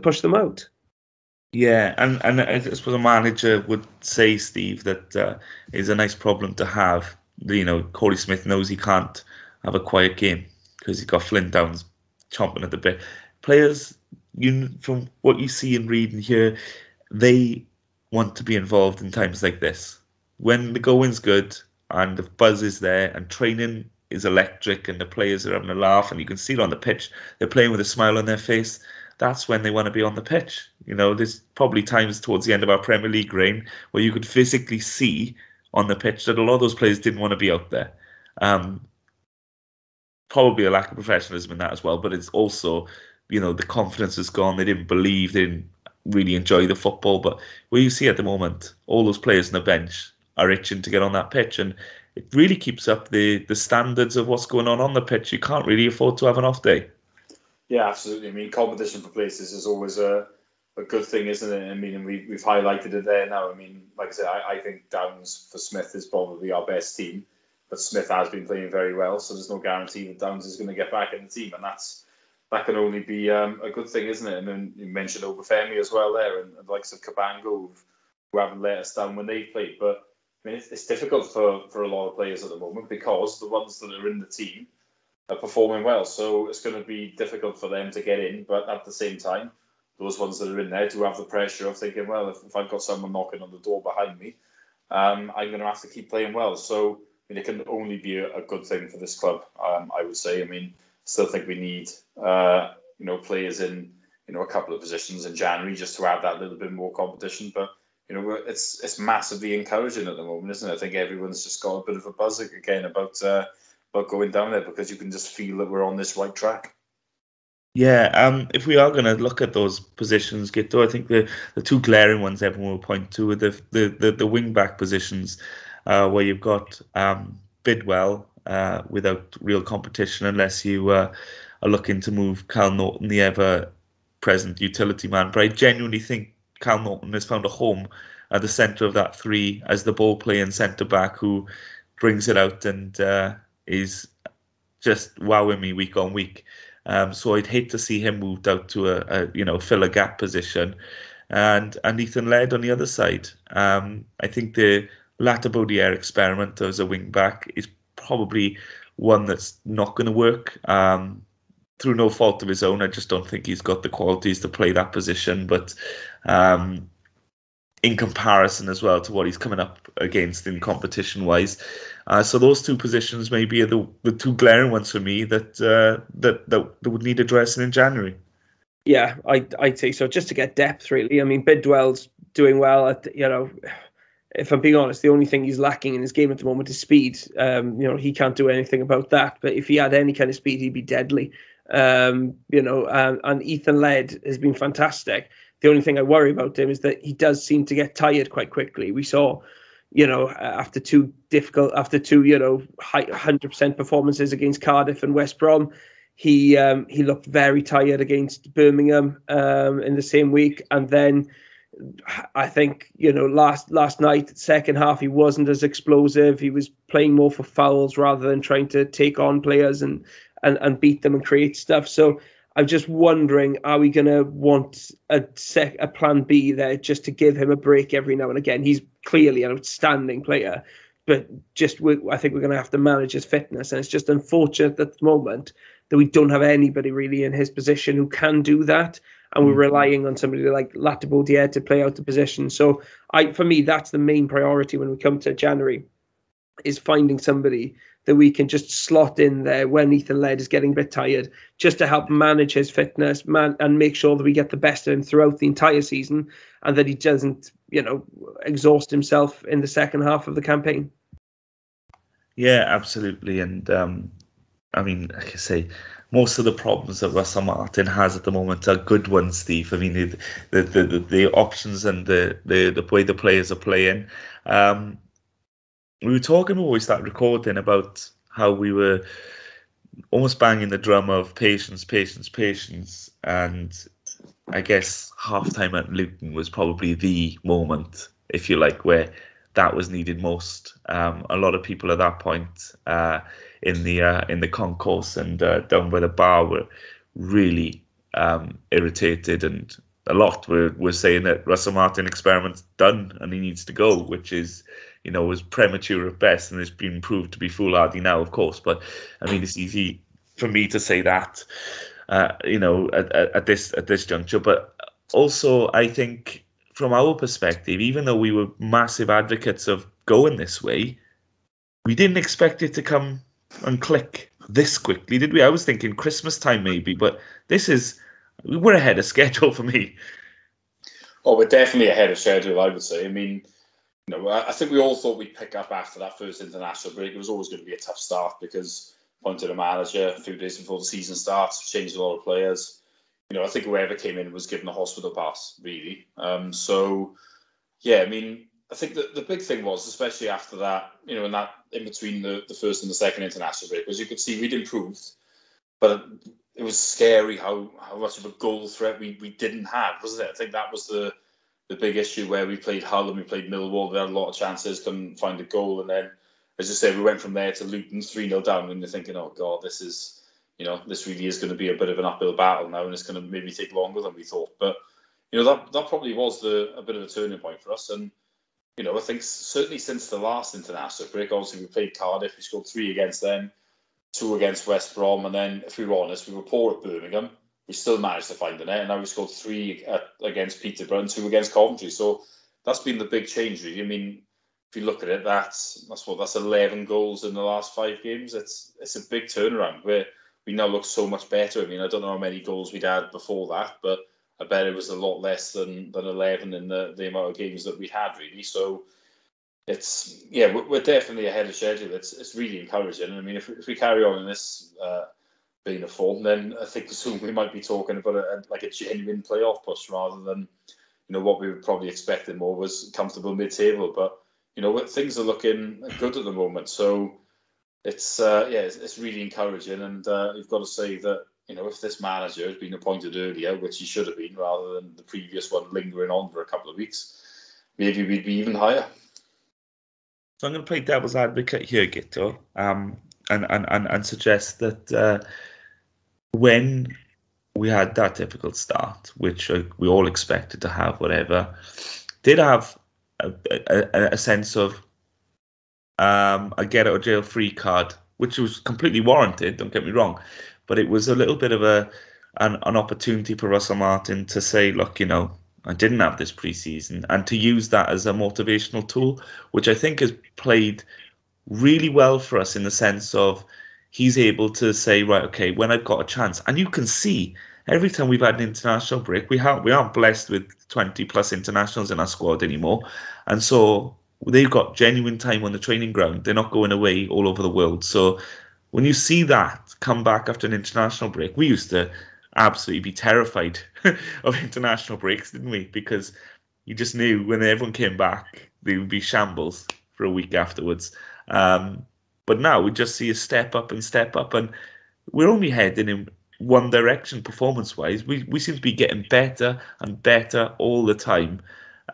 push them out. Yeah, and I suppose a manager would say, Steve, that is a nice problem to have. Corey Smith knows he can't have a quiet game because he's got Flynn Downs chomping at the bit. Players, from what you see and read and hear, they want to be involved in times like this. When the going's good and the buzz is there and training is electric and the players are having a laugh and you can see it on the pitch, they're playing with a smile on their face. That's when they want to be on the pitch. There's probably times towards the end of our Premier League reign where you could physically see on the pitch that a lot of those players didn't want to be out there. Probably a lack of professionalism in that as well, but it's also, the confidence is gone. They didn't believe, they didn't really enjoy the football. But where you see at the moment, all those players on the bench are itching to get on that pitch, and it really keeps up the standards of what's going on the pitch. You can't really afford to have an off day. Yeah, absolutely. I mean, competition for places is always a good thing, isn't it? I mean, and we've highlighted it there now. I mean, like I said, I think Downs for Smith is probably our best team, but Smith has been playing very well, so there's no guarantee that Downs is going to get back in the team, and that can only be a good thing, isn't it? And then you mentioned Obafemi as well there, and the likes of Cabango, who haven't let us down when they've played. But I mean, it's difficult for a lot of players at the moment because the ones that are in the team are performing well, so it's going to be difficult for them to get in. But at the same time, those ones that are in there do have the pressure of thinking, well, if I've got someone knocking on the door behind me, I'm going to have to keep playing well. So I mean, it can only be a good thing for this club, I would say. I mean, still think we need players in a couple of positions in January just to have that little bit more competition. But it's massively encouraging at the moment, isn't it? I think everyone's just got a bit of a buzz again about going down there because you can just feel that we're on this right track. Yeah, if we are going to look at those positions, Guto, I think the two glaring ones everyone will point to are the wing back positions, where you've got Bidwell without real competition, unless you are looking to move Cal Norton, the ever-present utility man. But I genuinely think Cal Norton has found a home at the centre of that three as the ball-playing centre-back who brings it out and is just wowing me week on week. So I'd hate to see him moved out to a fill a gap position, and Ethan Laird on the other side. I think the Latabaudiere experiment as a wing back is probably one that's not going to work. Through no fault of his own, I just don't think he's got the qualities to play that position. But in comparison as well to what he's coming up against in competition-wise. So those two positions maybe are the two glaring ones for me that would need addressing in January. Yeah, I'd say so. Just to get depth, really. I mean, Bidwell's doing well. If I'm being honest, the only thing he's lacking in his game at the moment is speed. He can't do anything about that. But if he had any kind of speed, he'd be deadly. And Ethan Laird has been fantastic. The only thing I worry about him is that he does seem to get tired quite quickly. We saw, after two 100% performances against Cardiff and West Brom, he looked very tired against Birmingham in the same week. And then I think, last night, second half, he wasn't as explosive. He was playing more for fouls rather than trying to take on players and beat them and create stuff. So I'm just wondering, are we going to want a plan B there just to give him a break every now and again? He's clearly an outstanding player, but I think we're going to have to manage his fitness. And it's just unfortunate at the moment that we don't have anybody really in his position who can do that. And we're relying on somebody like Latibaudiere to play out the position. So for me, that's the main priority when we come to January, is finding somebody that we can just slot in there when Ethan Laird is getting a bit tired, just to help manage his fitness and make sure that we get the best of him throughout the entire season, and that he doesn't, exhaust himself in the second half of the campaign. Yeah, absolutely. And I mean, like I say, most of the problems that Russell Martin has at the moment are good ones, Steve. I mean, the options and the way the players are playing. We were talking before we started recording about how we were almost banging the drum of patience. And I guess halftime at Luton was probably the moment, if you like, where that was needed most. A lot of people at that point in the concourse and down by the bar were really irritated, and a lot were saying that Russell Martin experiment's done and he needs to go, which is, was premature at best, and it's been proved to be foolhardy now, of course. But I mean, it's easy for me to say that, at this juncture. But also, I think from our perspective, even though we were massive advocates of going this way, we didn't expect it to come and click this quickly, did we? I was thinking Christmas time maybe, but we're ahead of schedule for me. Oh, we're definitely ahead of schedule, I would say. I mean, I think we all thought we'd pick up after that first international break. It was always going to be a tough start because appointed a manager a few days before the season starts, changed a lot of players. I think whoever came in was given a hospital pass, really. So, yeah, I mean, I think that the big thing was, especially after that, in between the first and the second international break, was you could see we'd improved, but it was scary how much of a goal threat we didn't have, wasn't it? I think that was the big issue, where we played Hull and we played Millwall. We had a lot of chances, couldn't find a goal. And then, as you say, we went from there to Luton 3-0 down, and you're thinking, oh, God, this is, this really is going to be a bit of an uphill battle now, and it's going to maybe take longer than we thought. But, that probably was a bit of a turning point for us. And, I think certainly since the last international break, obviously we played Cardiff, we scored 3 against them, 2 against West Brom, and then, if we were honest, we were poor at Birmingham. We still managed to find the net, and now we scored 3 against Peterborough and 2 against Coventry. So that's been the big change, really. I mean, if you look at it, that's 11 goals in the last 5 games. It's a big turnaround where we now look so much better. I mean, I don't know how many goals we'd had before that, but I bet it was a lot less than 11 in the amount of games that we had, really. So we're definitely ahead of schedule. It's really encouraging. I mean, if we carry on in this being a form, then I think soon we might be talking about a genuine playoff push rather than, what we were probably expecting more was comfortable mid-table. But, things are looking good at the moment. So it's really encouraging. And you've got to say that, if this manager had been appointed earlier, which he should have been, rather than the previous one lingering on for a couple of weeks, maybe we'd be even higher. So I'm going to play devil's advocate here, Guto, and suggest that when we had that difficult start, which we all expected to have, whatever, did have a sense of a get out of jail free card, which was completely warranted, don't get me wrong, but it was a little bit of an opportunity for Russell Martin to say, look, I didn't have this pre-season, and to use that as a motivational tool, which I think has played really well for us in the sense of he's able to say, right, okay, when I've got a chance, and you can see every time we've had an international break, we aren't blessed with 20 plus internationals in our squad anymore, and so they've got genuine time on the training ground. They're not going away all over the world. So when you see that come back after an international break, we used to absolutely be terrified of international breaks, didn't we? Because you just knew when everyone came back, they would be shambles for a week afterwards. But now we just see a step up, and we're only heading in one direction performance-wise. We seem to be getting better and better all the time.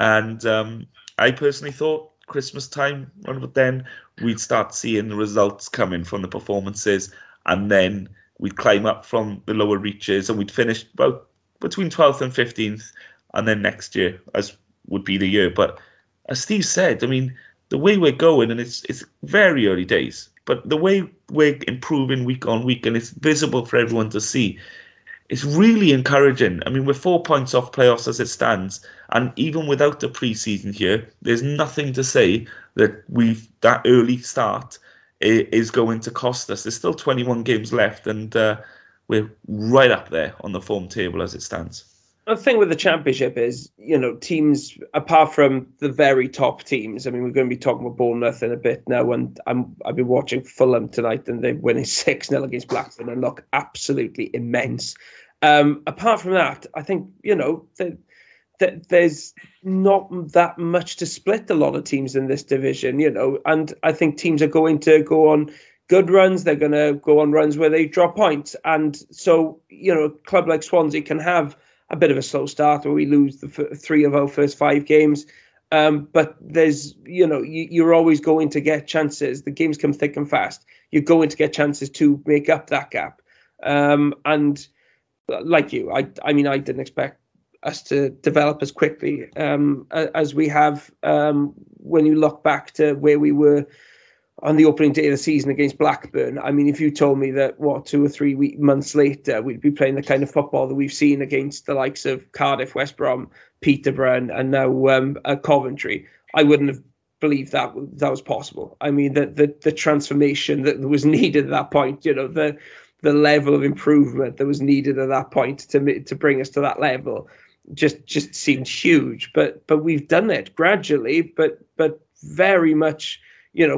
And I personally thought Christmas time, but then we'd start seeing the results coming from the performances, and then we'd climb up from the lower reaches, and we'd finish about between 12th and 15th, and then next year as would be the year. But as Steve said, I mean, the way we're going, and it's very early days, but the way we're improving week on week, and it's visible for everyone to see, it's really encouraging. I mean, we're 4 points off playoffs as it stands, and even without the pre-season here, there's nothing to say that that early start is going to cost us. There's still 21 games left, and we're right up there on the form table as it stands. The thing with the Championship is, teams, apart from the very top teams, I mean, we're going to be talking about Bournemouth in a bit now, and I've been watching Fulham tonight, and they're winning 6-0 against Blackburn and look absolutely immense. Apart from that, I think, there's not that much to split a lot of teams in this division, and I think teams are going to go on good runs. They're going to go on runs where they drop points. And so, a club like Swansea can have a bit of a slow start where we lose the 3 of our first 5 games. But there's, you're always going to get chances. The games come thick and fast. You're going to get chances to make up that gap. And like you, I mean, I didn't expect us to develop as quickly as we have when you look back to where we were on the opening day of the season against Blackburn. I mean, if you told me that, 2 or 3 months later, we'd be playing the kind of football that we've seen against the likes of Cardiff, West Brom, Peterborough, and now Coventry, I wouldn't have believed that was possible. I mean, the transformation that was needed at that point, the level of improvement that was needed at that point to bring us to that level just seemed huge. But we've done it gradually, but very much,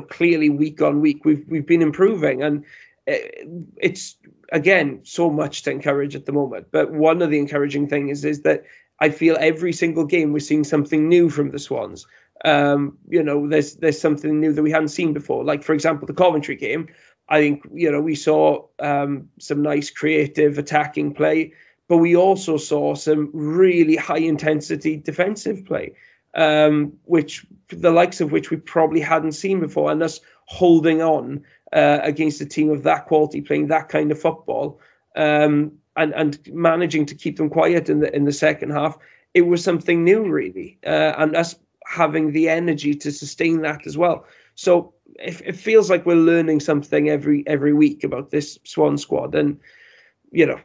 clearly week on week, we've been improving, and it's again so much to encourage at the moment. But one of the encouraging things is that I feel every single game we're seeing something new from the Swans. There's something new that we hadn't seen before. Like, for example, the Coventry game, I think, we saw some nice creative attacking play, but we also saw some really high intensity defensive play, which the likes of which we probably hadn't seen before, and us holding on against a team of that quality, playing that kind of football, and managing to keep them quiet in the second half. It was something new, really, and us having the energy to sustain that as well. So it feels like we're learning something every week about this Swan squad. And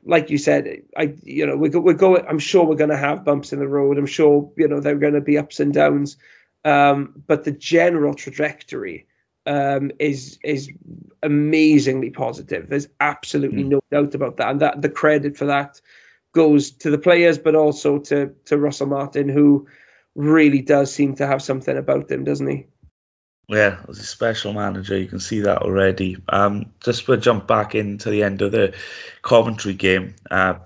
like you said, we're going. I'm sure we're going to have bumps in the road. I'm sure there are going to be ups and downs. But the general trajectory is amazingly positive. There's absolutely no doubt about that, and that the credit for that goes to the players, but also to Russell Martin, who really does seem to have something about him, doesn't he? Yeah, as a special manager, you can see that already. Just to jump back into the end of the Coventry game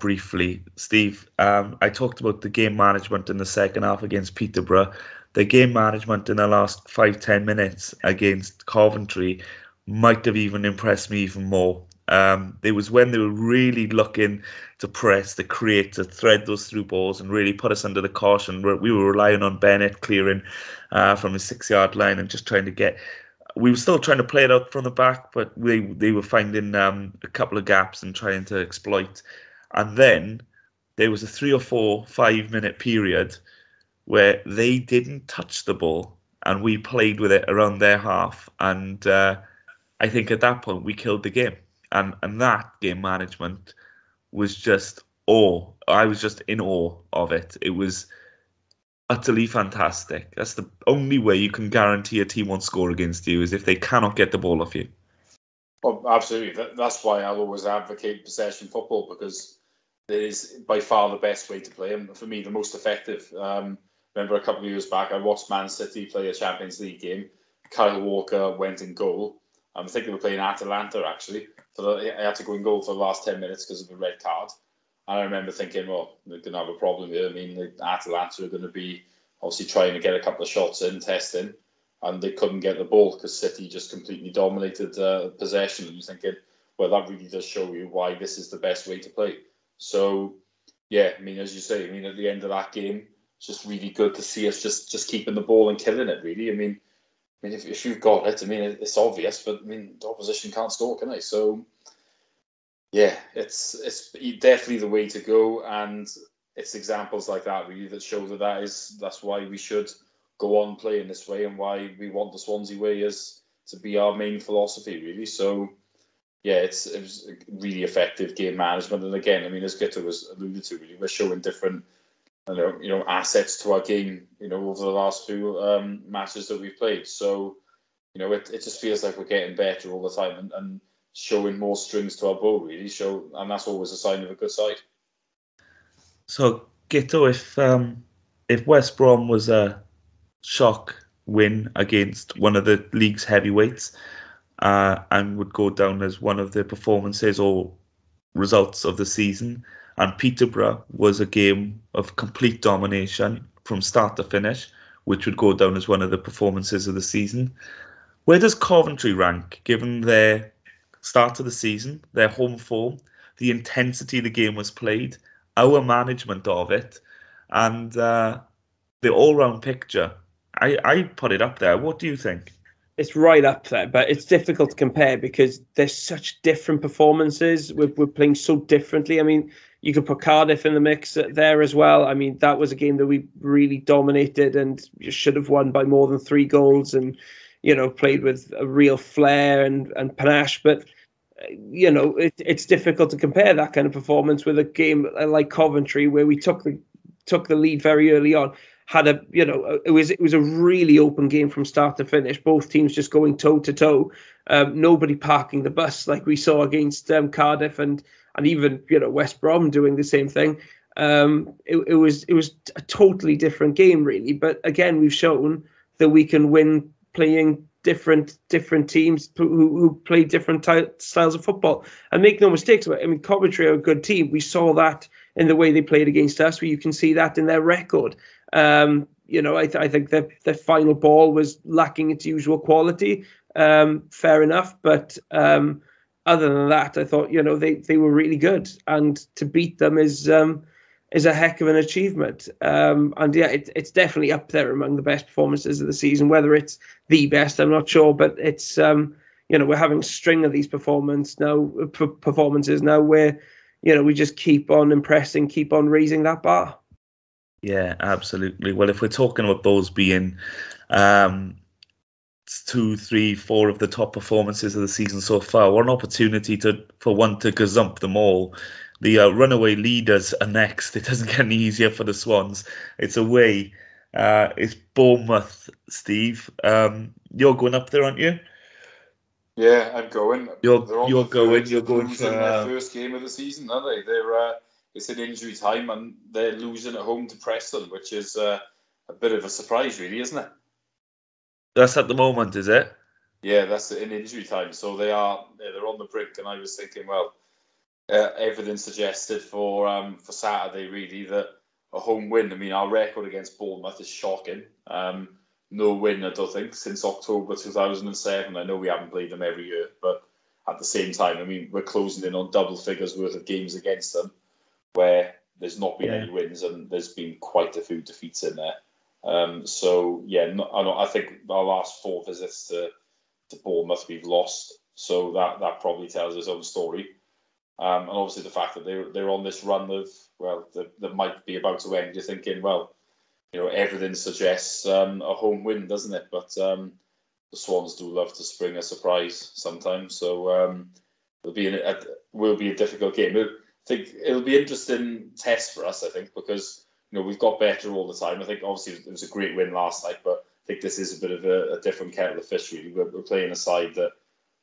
briefly, Steve, I talked about the game management in the second half against Peterborough. The game management in the last 5-10 minutes against Coventry might have even impressed me even more. It was when they were really looking to press, to create, to thread those through balls and really put us under the caution. We were relying on Bennett clearing from his 6-yard line and just trying to get. We were still trying to play it out from the back, but they were finding a couple of gaps and trying to exploit. And then there was a 3 or 4 5-minute period where they didn't touch the ball and we played with it around their half. And I think at that point we killed the game. And that game management was just awe. I was just in awe of it. It was utterly fantastic. That's the only way you can guarantee a team won't score against you, is if they cannot get the ball off you. Oh, absolutely. That's why I'll always advocate possession football, because it is by far the best way to play, and for me, the most effective. Remember a couple of years back, I watched Man City play a Champions League game. Kyle Walker went in goal. I think they were playing Atalanta, actually. I had to go in goal for the last 10 minutes because of a red card. And I remember thinking, well, they're going to have a problem here. I mean, the Atalanta are going to be obviously trying to get a couple of shots in, testing, and they couldn't get the ball because City just completely dominated possession. And you're thinking, well, that really does show you why this is the best way to play. So, yeah, I mean, as you say, I mean, at the end of that game, it's just really good to see us just keeping the ball and killing it, really. I mean, if you've got it, I mean, it's obvious, but I mean, the opposition can't score, can they? So, yeah, it's definitely the way to go, and it's examples like that really that show that's why we should go on playing this way, and why we want the Swansea way as to be our main philosophy, really. So, yeah, it was a really effective game management, and again, I mean, as Guto was alluded to, really, we're showing different, assets to our game, over the last few matches that we've played. So, it just feels like we're getting better all the time, and showing more strings to our bow, really. And that's always a sign of a good side. So, Guto, if West Brom was a shock win against one of the league's heavyweights, and would go down as one of the performances or results of the season, and Peterborough was a game of complete domination from start to finish, which would go down as one of the performances of the season, where does Coventry rank, given their start of the season, their home form, the intensity the game was played, our management of it, and the all-round picture? I put it up there. What do you think? It's right up there, but it's difficult to compare because there's such different performances. We're playing so differently. I mean, you could put Cardiff in the mix there as well. I mean, that was a game that we really dominated and should have won by more than 3 goals, and played with a real flair and panache. But it's difficult to compare that kind of performance with a game like Coventry, where we took the lead very early on. It was a really open game from start to finish. Both teams just going toe to toe. Nobody parking the bus like we saw against Cardiff and even West Brom doing the same thing. It was a totally different game, really. But again, we've shown that we can win playing different teams who play different styles of football. And make no mistakes about it. I mean, Coventry are a good team. We saw that in the way they played against us, where you can see that in their record. I think their final ball was lacking its usual quality. Fair enough, but other than that, I thought they were really good, and to beat them is a heck of an achievement. And yeah, it's definitely up there among the best performances of the season. Whether it's the best, I'm not sure, but it's we're having a string of these performances now where we just keep on impressing, keep on raising that bar. Yeah, absolutely. Well, if we're talking about those being 2, 3, 4 of the top performances of the season so far, what an opportunity for one to gazump them all. The runaway leaders are next. It doesn't get any easier for the Swans. It's away. It's Bournemouth, Steve. You're going up there, aren't you? Yeah, I'm going. You're going. You're going for their first game of the season, aren't they? It's an injury time, and they're losing at home to Preston, which is a bit of a surprise, really, isn't it? That's at the moment, is it? Yeah, that's in injury time. So they're on the brink, and I was thinking, well, everything suggested for Saturday, really, that a home win. I mean, our record against Bournemouth is shocking. No win, I don't think, since October 2007. I know we haven't played them every year, but at the same time, I mean, we're closing in on double figures worth of games against them, where there's not been any wins, and there's been quite a few defeats in there. So yeah, I think our last 4 visits to Bournemouth we've lost, so that probably tells its own story. And obviously the fact that they're on this run of that might be about to end. You're thinking, well, everything suggests a home win, doesn't it? But the Swans do love to spring a surprise sometimes, so will be a difficult game. I think it'll be an interesting test for us, I think, because we've got better all the time. I think obviously it was a great win last night, but I think this is a bit of a different kettle of fish, really. We're playing a side that,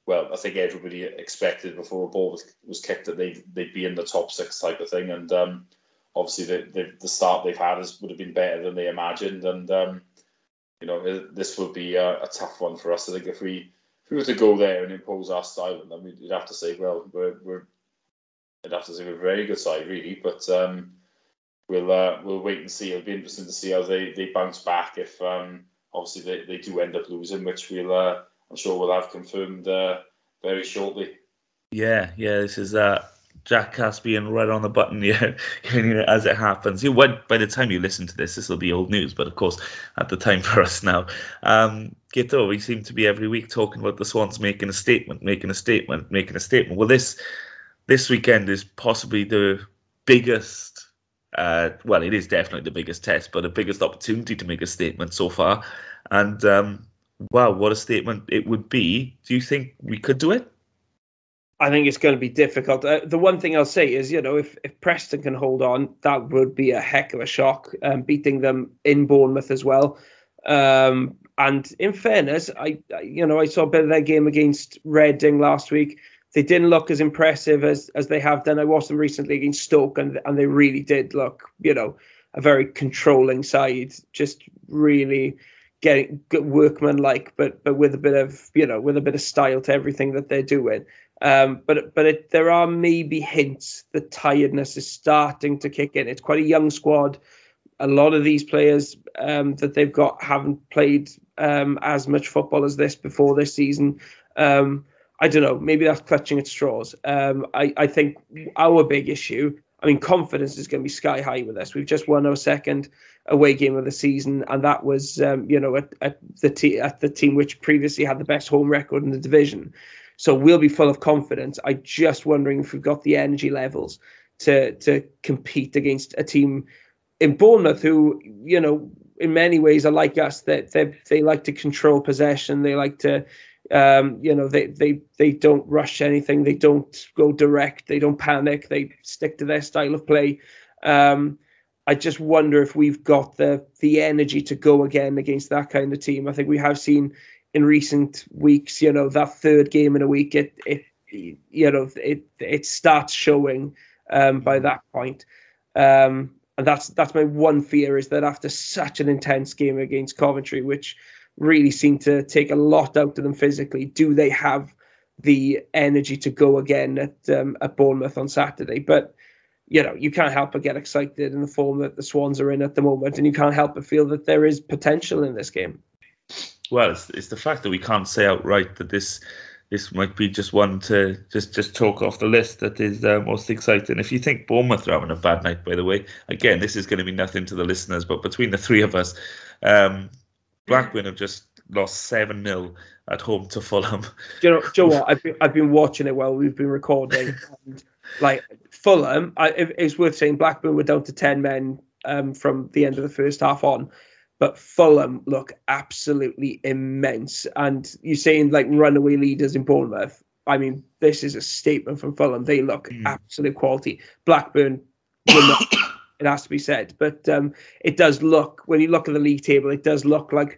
well, I think everybody expected before a ball was kicked that they'd be in the top 6 type of thing. And obviously the start they've had would have been better than they imagined. And, this would be a tough one for us. I think if we were to go there and impose our style, then you'd have to say, well, we're a very good side, really. But we'll wait and see. It'll be interesting to see how they bounce back if obviously they do end up losing, which I'm sure we'll have confirmed very shortly. Yeah. This is Jack Caspian right on the button, as it happens. By the time you listen to this will be old news, but of course, at the time for us now. Guto, we seem to be every week talking about the Swans making a statement. Well, this weekend is possibly the biggest, it is definitely the biggest test, but the biggest opportunity to make a statement so far. And, wow, what a statement it would be. Do you think we could do it? I think it's going to be difficult. The one thing I'll say is, if Preston can hold on, that would be a heck of a shock, beating them in Bournemouth as well. And in fairness, I saw a bit of their game against Reading last week. They didn't look as impressive as they have done. I watched them recently against Stoke, and they really did look, a very controlling side, just really getting good workmanlike, but with a bit of style to everything that they're doing. There are maybe hints that tiredness is starting to kick in. It's quite a young squad. A lot of these players that they've got haven't played as much football as this before this season. I don't know. Maybe that's clutching at straws. I think our big issue, confidence is going to be sky high with us. We've just won our second away game of the season, and that was, at the team which previously had the best home record in the division. So we'll be full of confidence. I'm just wondering if we've got the energy levels to compete against a team in Bournemouth who, in many ways are like us, that they like to control possession. They like to, they don't rush anything. They don't go direct. They don't panic. They stick to their style of play. I just wonder if we've got the energy to go again against that kind of team. I think we have seen in recent weeks, that third game in a week, it starts showing by that point. And that's my one fear, is that after such an intense game against Coventry, which really seemed to take a lot out of them physically, do they have the energy to go again at Bournemouth on Saturday? But you can't help but get excited in the form that the Swans are in at the moment, and you can't help but feel that there is potential in this game. Well, it's the fact that we can't say outright that this might be just one to just chalk off the list that is most exciting. If you think Bournemouth are having a bad night, by the way, again, this is going to be nothing to the listeners, but between the three of us, Blackburn have just lost 7-0 at home to Fulham. Do you know what? I've been watching it while we've been recording. And, Fulham, it's worth saying Blackburn were down to 10 men from the end of the first half on. But Fulham look absolutely immense. And you're saying runaway leaders in Bournemouth. This is a statement from Fulham. They look absolute quality. Blackburn, it has to be said. But it does look, when you look at the league table, it does look like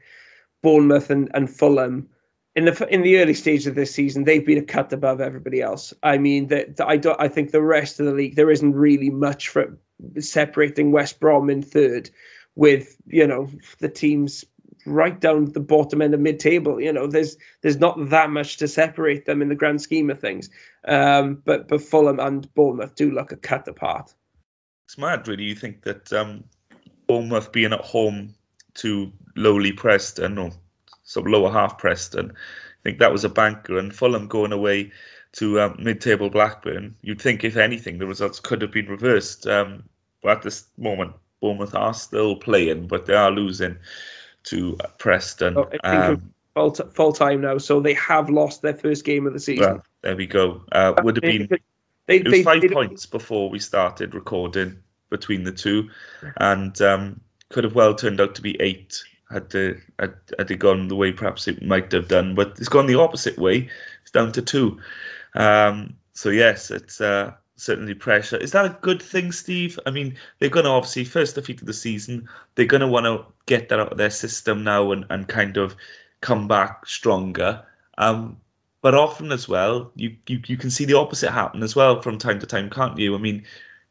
Bournemouth and Fulham, in the early stage of this season, they've been a cut above everybody else. I think the rest of the league, there isn't really much for separating West Brom in third, with the teams right down the bottom end of mid-table. There's not that much to separate them in the grand scheme of things. But Fulham and Bournemouth do look a cut apart. It's mad, really. You think that Bournemouth being at home to lowly Preston, or some lower half Preston, I think that was a banker, and Fulham going away to mid-table Blackburn, you'd think, if anything, the results could have been reversed. But at this moment, Bournemouth are still playing, but they are losing to Preston. Full time now, so they have lost their first game of the season. Well, there we go. Would have been it was 5 points before we started recording between the two, and could have well turned out to be 8 had it gone the way perhaps it might have done. But it's gone the opposite way. It's down to 2. So yes, it's certainly pressure. Is that a good thing, Steve? I mean, they're going to obviously, first defeat of the season, they're going to want to get that out of their system now and kind of come back stronger. But often as well, you can see the opposite happen as well from time to time, can't you? I mean,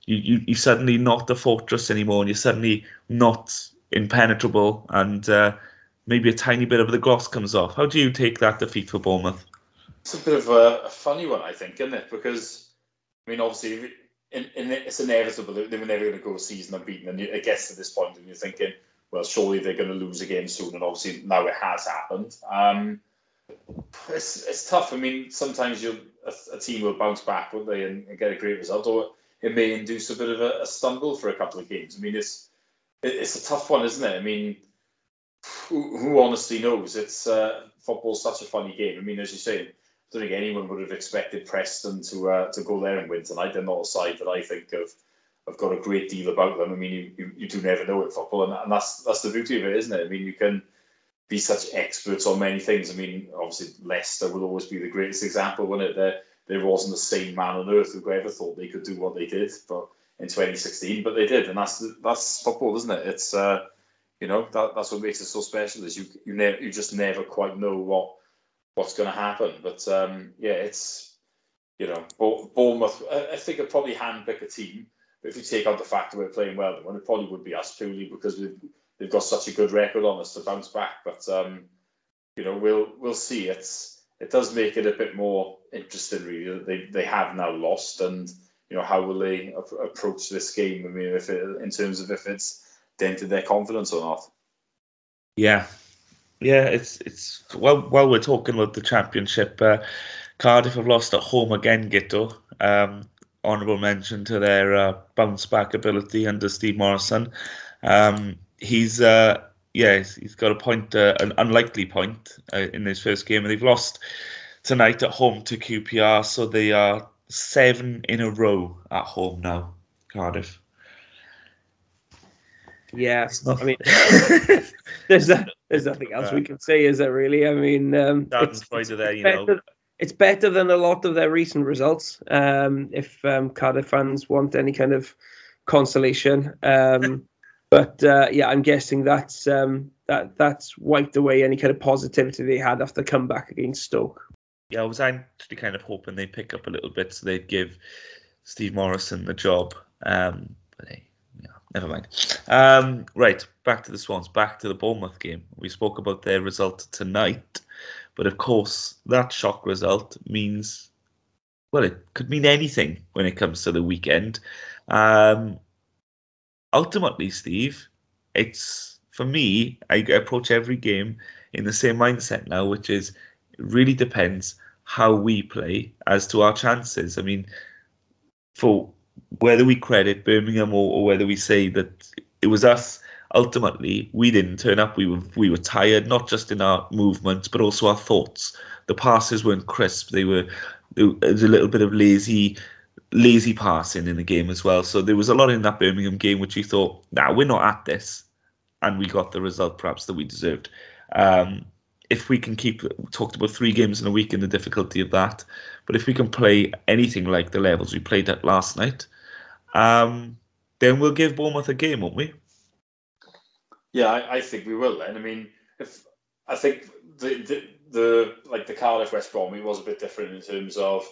you're suddenly not the fortress anymore, and you're suddenly not impenetrable, and maybe a tiny bit of the gloss comes off. How do you take that defeat for Bournemouth? It's a bit of a funny one, I think, isn't it? Because, I mean, obviously, it's inevitable that they were never going to go a season unbeaten, and it gets to this point, and you're thinking, well, surely they're going to lose again soon, and obviously now it has happened. It's tough. I mean, sometimes a team will bounce back, won't they, and get a great result, or it may induce a bit of a stumble for a couple of games. I mean, it's a tough one, isn't it? I mean, who honestly knows? It's football's such a funny game. I mean, as you say, I don't think anyone would have expected Preston to go there and win tonight. They're not a side that I think have got a great deal about them. I mean, you do never know in football, and that's the beauty of it, isn't it? I mean, you can be such experts on many things. I mean, obviously Leicester will always be the greatest example, wouldn't it? There wasn't a sane man on earth who ever thought they could do what they did, but in 2016, but they did, and that's football, isn't it? It's that's what makes it so special, is you just never quite know what's going to happen. But it's Bournemouth. I think I'd probably handpick a team, but if you take out the fact that we're playing well, then it probably would be us, purely because they've got such a good record on us to bounce back. But we'll see. It does make it a bit more interesting, really. They have now lost, and how will they approach this game? I mean, in terms of if it's dented their confidence or not. Yeah, it's while we're talking about the Championship, Cardiff have lost at home again, Guto. Honourable mention to their bounce back ability under Steve Morrison. He's got a point, an unlikely point in his first game, and they've lost tonight at home to QPR, so they are 7 in a row at home now, Cardiff. Yeah, I mean, there's nothing else we can say, is there really? I mean, it's better than a lot of their recent results. If Cardiff fans want any kind of consolation, but I'm guessing that's wiped away any kind of positivity they had after the comeback against Stoke. Yeah, I was actually kind of hoping they'd pick up a little bit, so they'd give Steve Morrison the job. But hey, never mind. Right, back to the Swans, back to the Bournemouth game. We spoke about their result tonight, but of course, that shock result means, well, it could mean anything when it comes to the weekend. Ultimately, Steve, for me, I approach every game in the same mindset now, which is it really depends how we play as to our chances. I mean, for whether we credit Birmingham or whether we say that it was us, ultimately, we didn't turn up. We were tired, not just in our movements, but also our thoughts. The passes weren't crisp. There was a little bit of lazy passing in the game as well. So there was a lot in that Birmingham game which you thought, we're not at this. And we got the result perhaps that we deserved. If we can talked about 3 games in a week and the difficulty of that, but if we can play anything like the levels we played at last night, then we'll give Bournemouth a game, won't we? Yeah, I think we will then. I mean, I think the Cardiff West Brom, it was a bit different in terms of,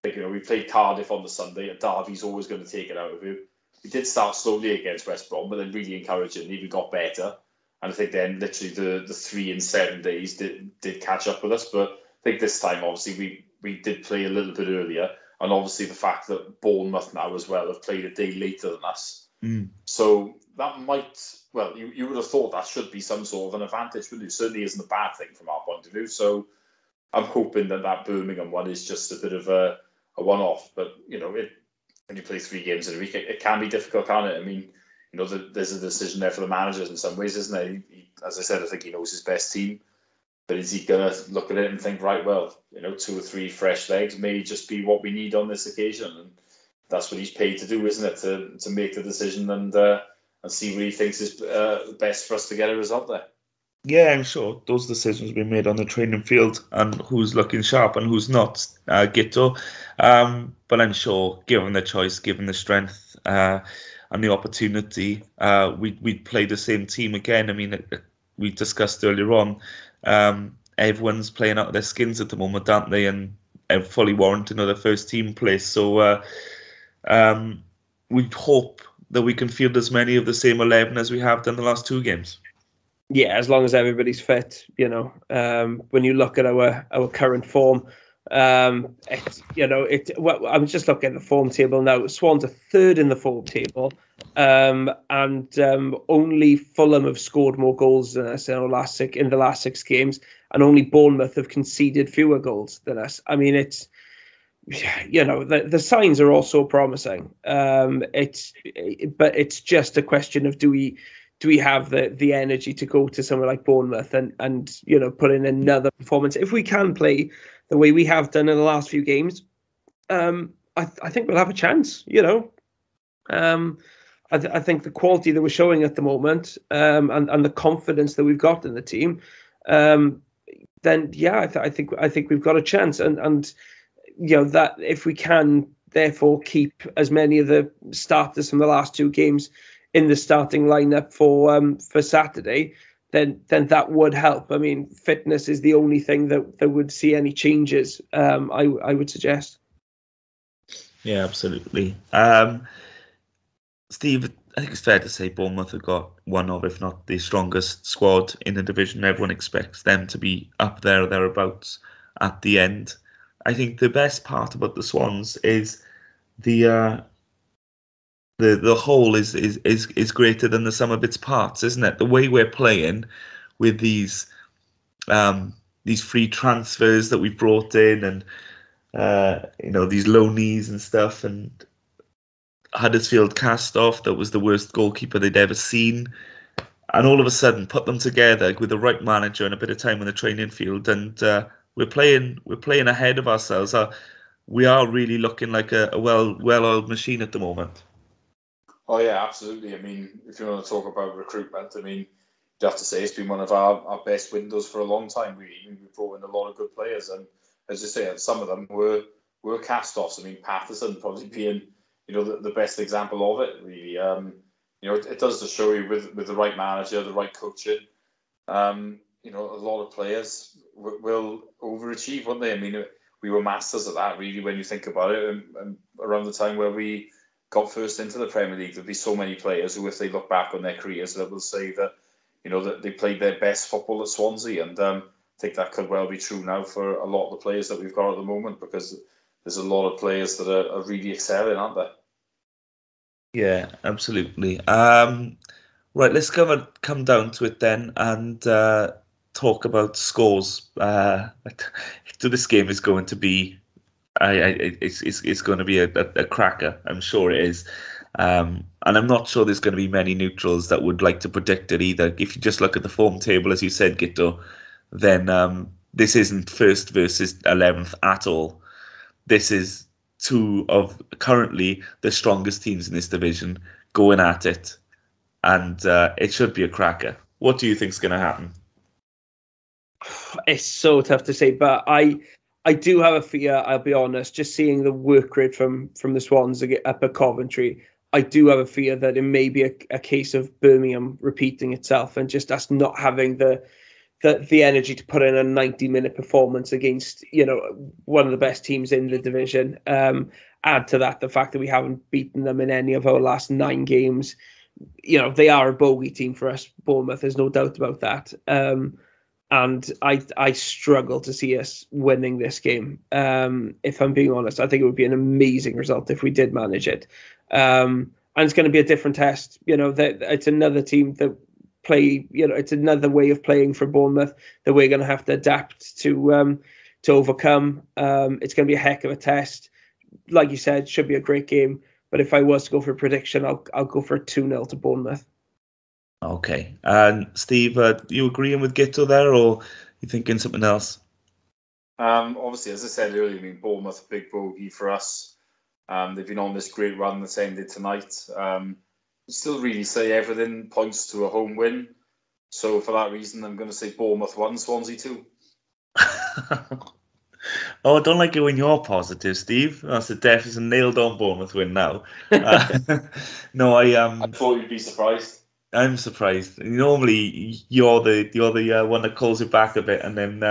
we played Cardiff on the Sunday, and Derby's always going to take it out of you. We did start slowly against West Brom, but then really encouragingly we got better. And I think then literally the 3 in 7 days did catch up with us. But I think this time, obviously, we did play a little bit earlier. And obviously the fact that Bournemouth now as well have played a day later than us. Mm. So that might, you would have thought that should be some sort of an advantage, but it certainly isn't a bad thing from our point of view. So I'm hoping that Birmingham one is just a bit of a one-off. But, when you play 3 games in a week, it can be difficult, can't it? I mean, there's a decision there for the managers in some ways, isn't there? As I said, I think he knows his best team. But is he going to look at it and think, right, 2 or 3 fresh legs may just be what we need on this occasion? And that's what he's paid to do, isn't it? To make the decision and see what he thinks is best for us to get a result there. Yeah, I'm sure those decisions will be made on the training field and who's looking sharp and who's not, Guto. But I'm sure, given the choice, given the strength and the opportunity, we'd play the same team again. I mean, we discussed earlier on, everyone's playing out of their skins at the moment, aren't they? And fully warranting another first team place. So we hope that we can field as many of the same 11 as we have done the last two games. Yeah, as long as everybody's fit, when you look at our current form, well, I'm just looking at the form table now. Swans are third in the form table, and only Fulham have scored more goals than us in the last six games, and only Bournemouth have conceded fewer goals than us. I mean, it's the signs are all so promising. But it's just a question of do we have the energy to go to somewhere like Bournemouth and put in another performance? If we can play the way we have done in the last few games, I think we'll have a chance. I think the quality that we're showing at the moment, and the confidence that we've got in the team, then yeah, I think we've got a chance, and that if we can therefore keep as many of the starters from the last two games in the starting lineup for Saturday, then that would help. I mean, fitness is the only thing that would see any changes. I would suggest. Yeah, absolutely. Steve, I think it's fair to say Bournemouth have got one of, if not the strongest squad in the division. Everyone expects them to be up there or thereabouts at the end. I think the best part about the Swans is the whole is greater than the sum of its parts, isn't it? The way we're playing with these free transfers that we've brought in, and these loanees and stuff, and Huddersfield cast off that was the worst goalkeeper they'd ever seen, and all of a sudden put them together with the right manager and a bit of time on the training field, and we're playing ahead of ourselves. We are really looking like a well-oiled machine at the moment. Oh yeah, absolutely. I mean, if you want to talk about recruitment, I mean, you have to say it's been one of our best windows for a long time. We brought in a lot of good players, and as you say, some of them were cast-offs. I mean, Patterson probably being the best example of it. Really, it does just show you with the right manager, the right coaching. A lot of players will overachieve, won't they? I mean, we were masters at that, really, when you think about it. And around the time where we got first into the Premier League, there'll be so many players who, if they look back on their careers, that will say that that they played their best football at Swansea, and I think that could well be true now for a lot of the players that we've got at the moment, because there's a lot of players that are really excelling, aren't they? Yeah, absolutely. Right, let's come down to it then, and talk about scores. So this game is going to be, it's going to be a cracker. I'm sure it is, and I'm not sure there's going to be many neutrals that would like to predict it either. If you just look at the form table, as you said, Guto, then this isn't first versus 11th at all. This is two of currently the strongest teams in this division going at it, and it should be a cracker. What do you think's going to happen? It's so tough to say, but I do have a fear, I'll be honest, just seeing the work rate from the Swans up at Coventry. I do have a fear that it may be a case of Birmingham repeating itself and just us not having the energy to put in a 90-minute performance against one of the best teams in the division. Add to that the fact that we haven't beaten them in any of our last 9 games. They are a bogey team for us, Bournemouth. There's no doubt about that. And I struggle to see us winning this game. If I'm being honest, I think it would be an amazing result if we did manage it. And it's going to be a different test. It's another team that play. It's another way of playing for Bournemouth that we're going to have to adapt to overcome. It's going to be a heck of a test. Like you said, should be a great game. But if I was to go for a prediction, I'll go for 2-0 to Bournemouth. Okay. And Steve, you agreeing with Guto there, or you thinking something else? Obviously, as I said earlier, I mean, Bournemouth, a big bogey for us. They've been on this great run that's ended tonight. Still really say everything points to a home win. So for that reason, I'm going to say Bournemouth 1, Swansea 2. Oh, I don't like it when you're positive, Steve. That's a definitely nailed on Bournemouth win now. No, I thought you'd be surprised. I'm surprised. Normally, you're the one that calls it back a bit, and then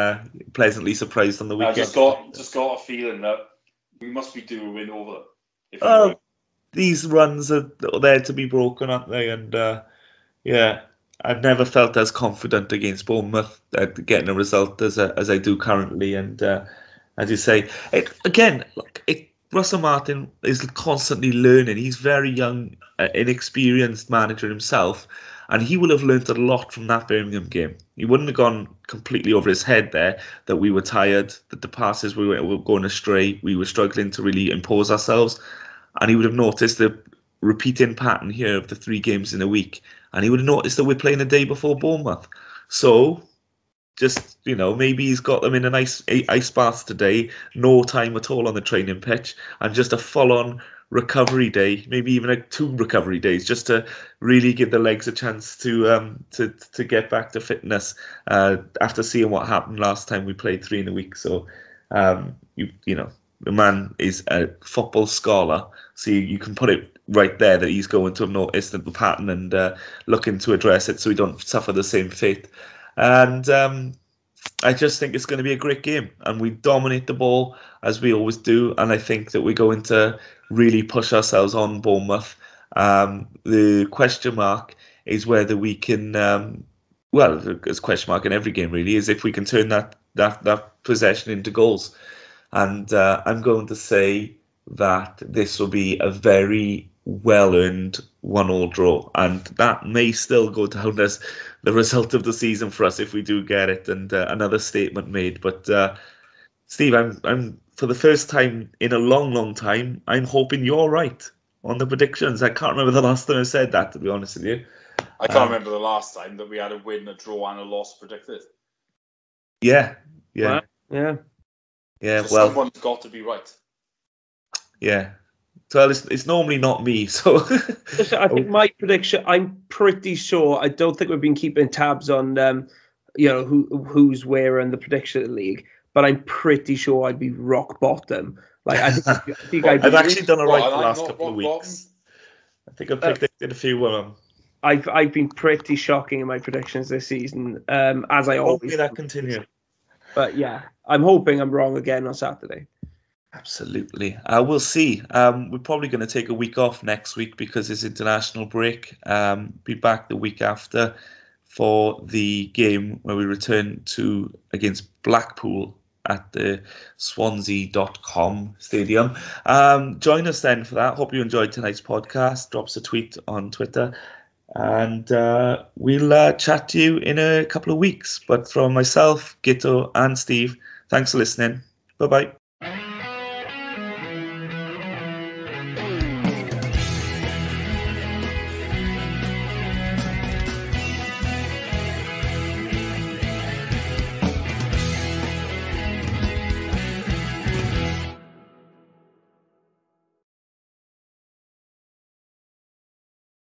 pleasantly surprised on the weekend. I just got a feeling that we must be due a win over them. Oh, these runs are there to be broken, aren't they? And yeah, I've never felt as confident against Bournemouth at getting a result as I do currently. And as you say, Russell Martin is constantly learning. He's very young, inexperienced manager himself, and he will have learnt a lot from that Birmingham game. He wouldn't have gone completely over his head there that we were tired, that the passes were going astray, we were struggling to really impose ourselves, and he would have noticed the repeating pattern here of the 3 games in a week, and he would have noticed that we're playing a day before Bournemouth. So just, maybe he's got them in an ice bath today, no time at all on the training pitch, and just a full-on recovery day, maybe even 2 recovery days, just to really give the legs a chance to get back to fitness after seeing what happened last time we played 3 in a week. So, the man is a football scholar, so you can put it right there that he's going to have noticed the pattern and looking to address it so we don't suffer the same fate. And I just think it's going to be a great game, and we dominate the ball as we always do, and I think that we're going to really push ourselves on Bournemouth. The question mark is whether we can, there's a question mark in every game really, is if we can turn that possession into goals. And I'm going to say that this will be a very well-earned 1-1 draw, and that may still go down as the result of the season for us if we do get it, and another statement made. But Steve, I'm for the first time in a long time, I'm hoping you're right on the predictions. I can't remember the last time I said that, to be honest with you. I can't remember the last time that we had a win, a draw, and a loss predicted. Yeah. Wow. Yeah. So someone's got to be right. Yeah. Well, it's normally not me, so I think my prediction, I'm pretty sure, I don't think we've been keeping tabs on who's where in the prediction league, but I'm pretty sure I'd be rock bottom. Like I think I've actually done right the last couple of weeks. I think I've predicted a few of them. I've been pretty shocking in my predictions this season, as I always. Hopefully that continues. But yeah, I'm hoping I'm wrong again on Saturday. Absolutely. We'll see. We're probably going to take a week off next week because it's international break. Be back the week after for the game where we return to against Blackpool at the Swansea.com stadium. Join us then for that. Hope you enjoyed tonight's podcast. Drop us a tweet on Twitter. And we'll chat to you in a couple of weeks. But from myself, Guto and Steve, thanks for listening. Bye-bye.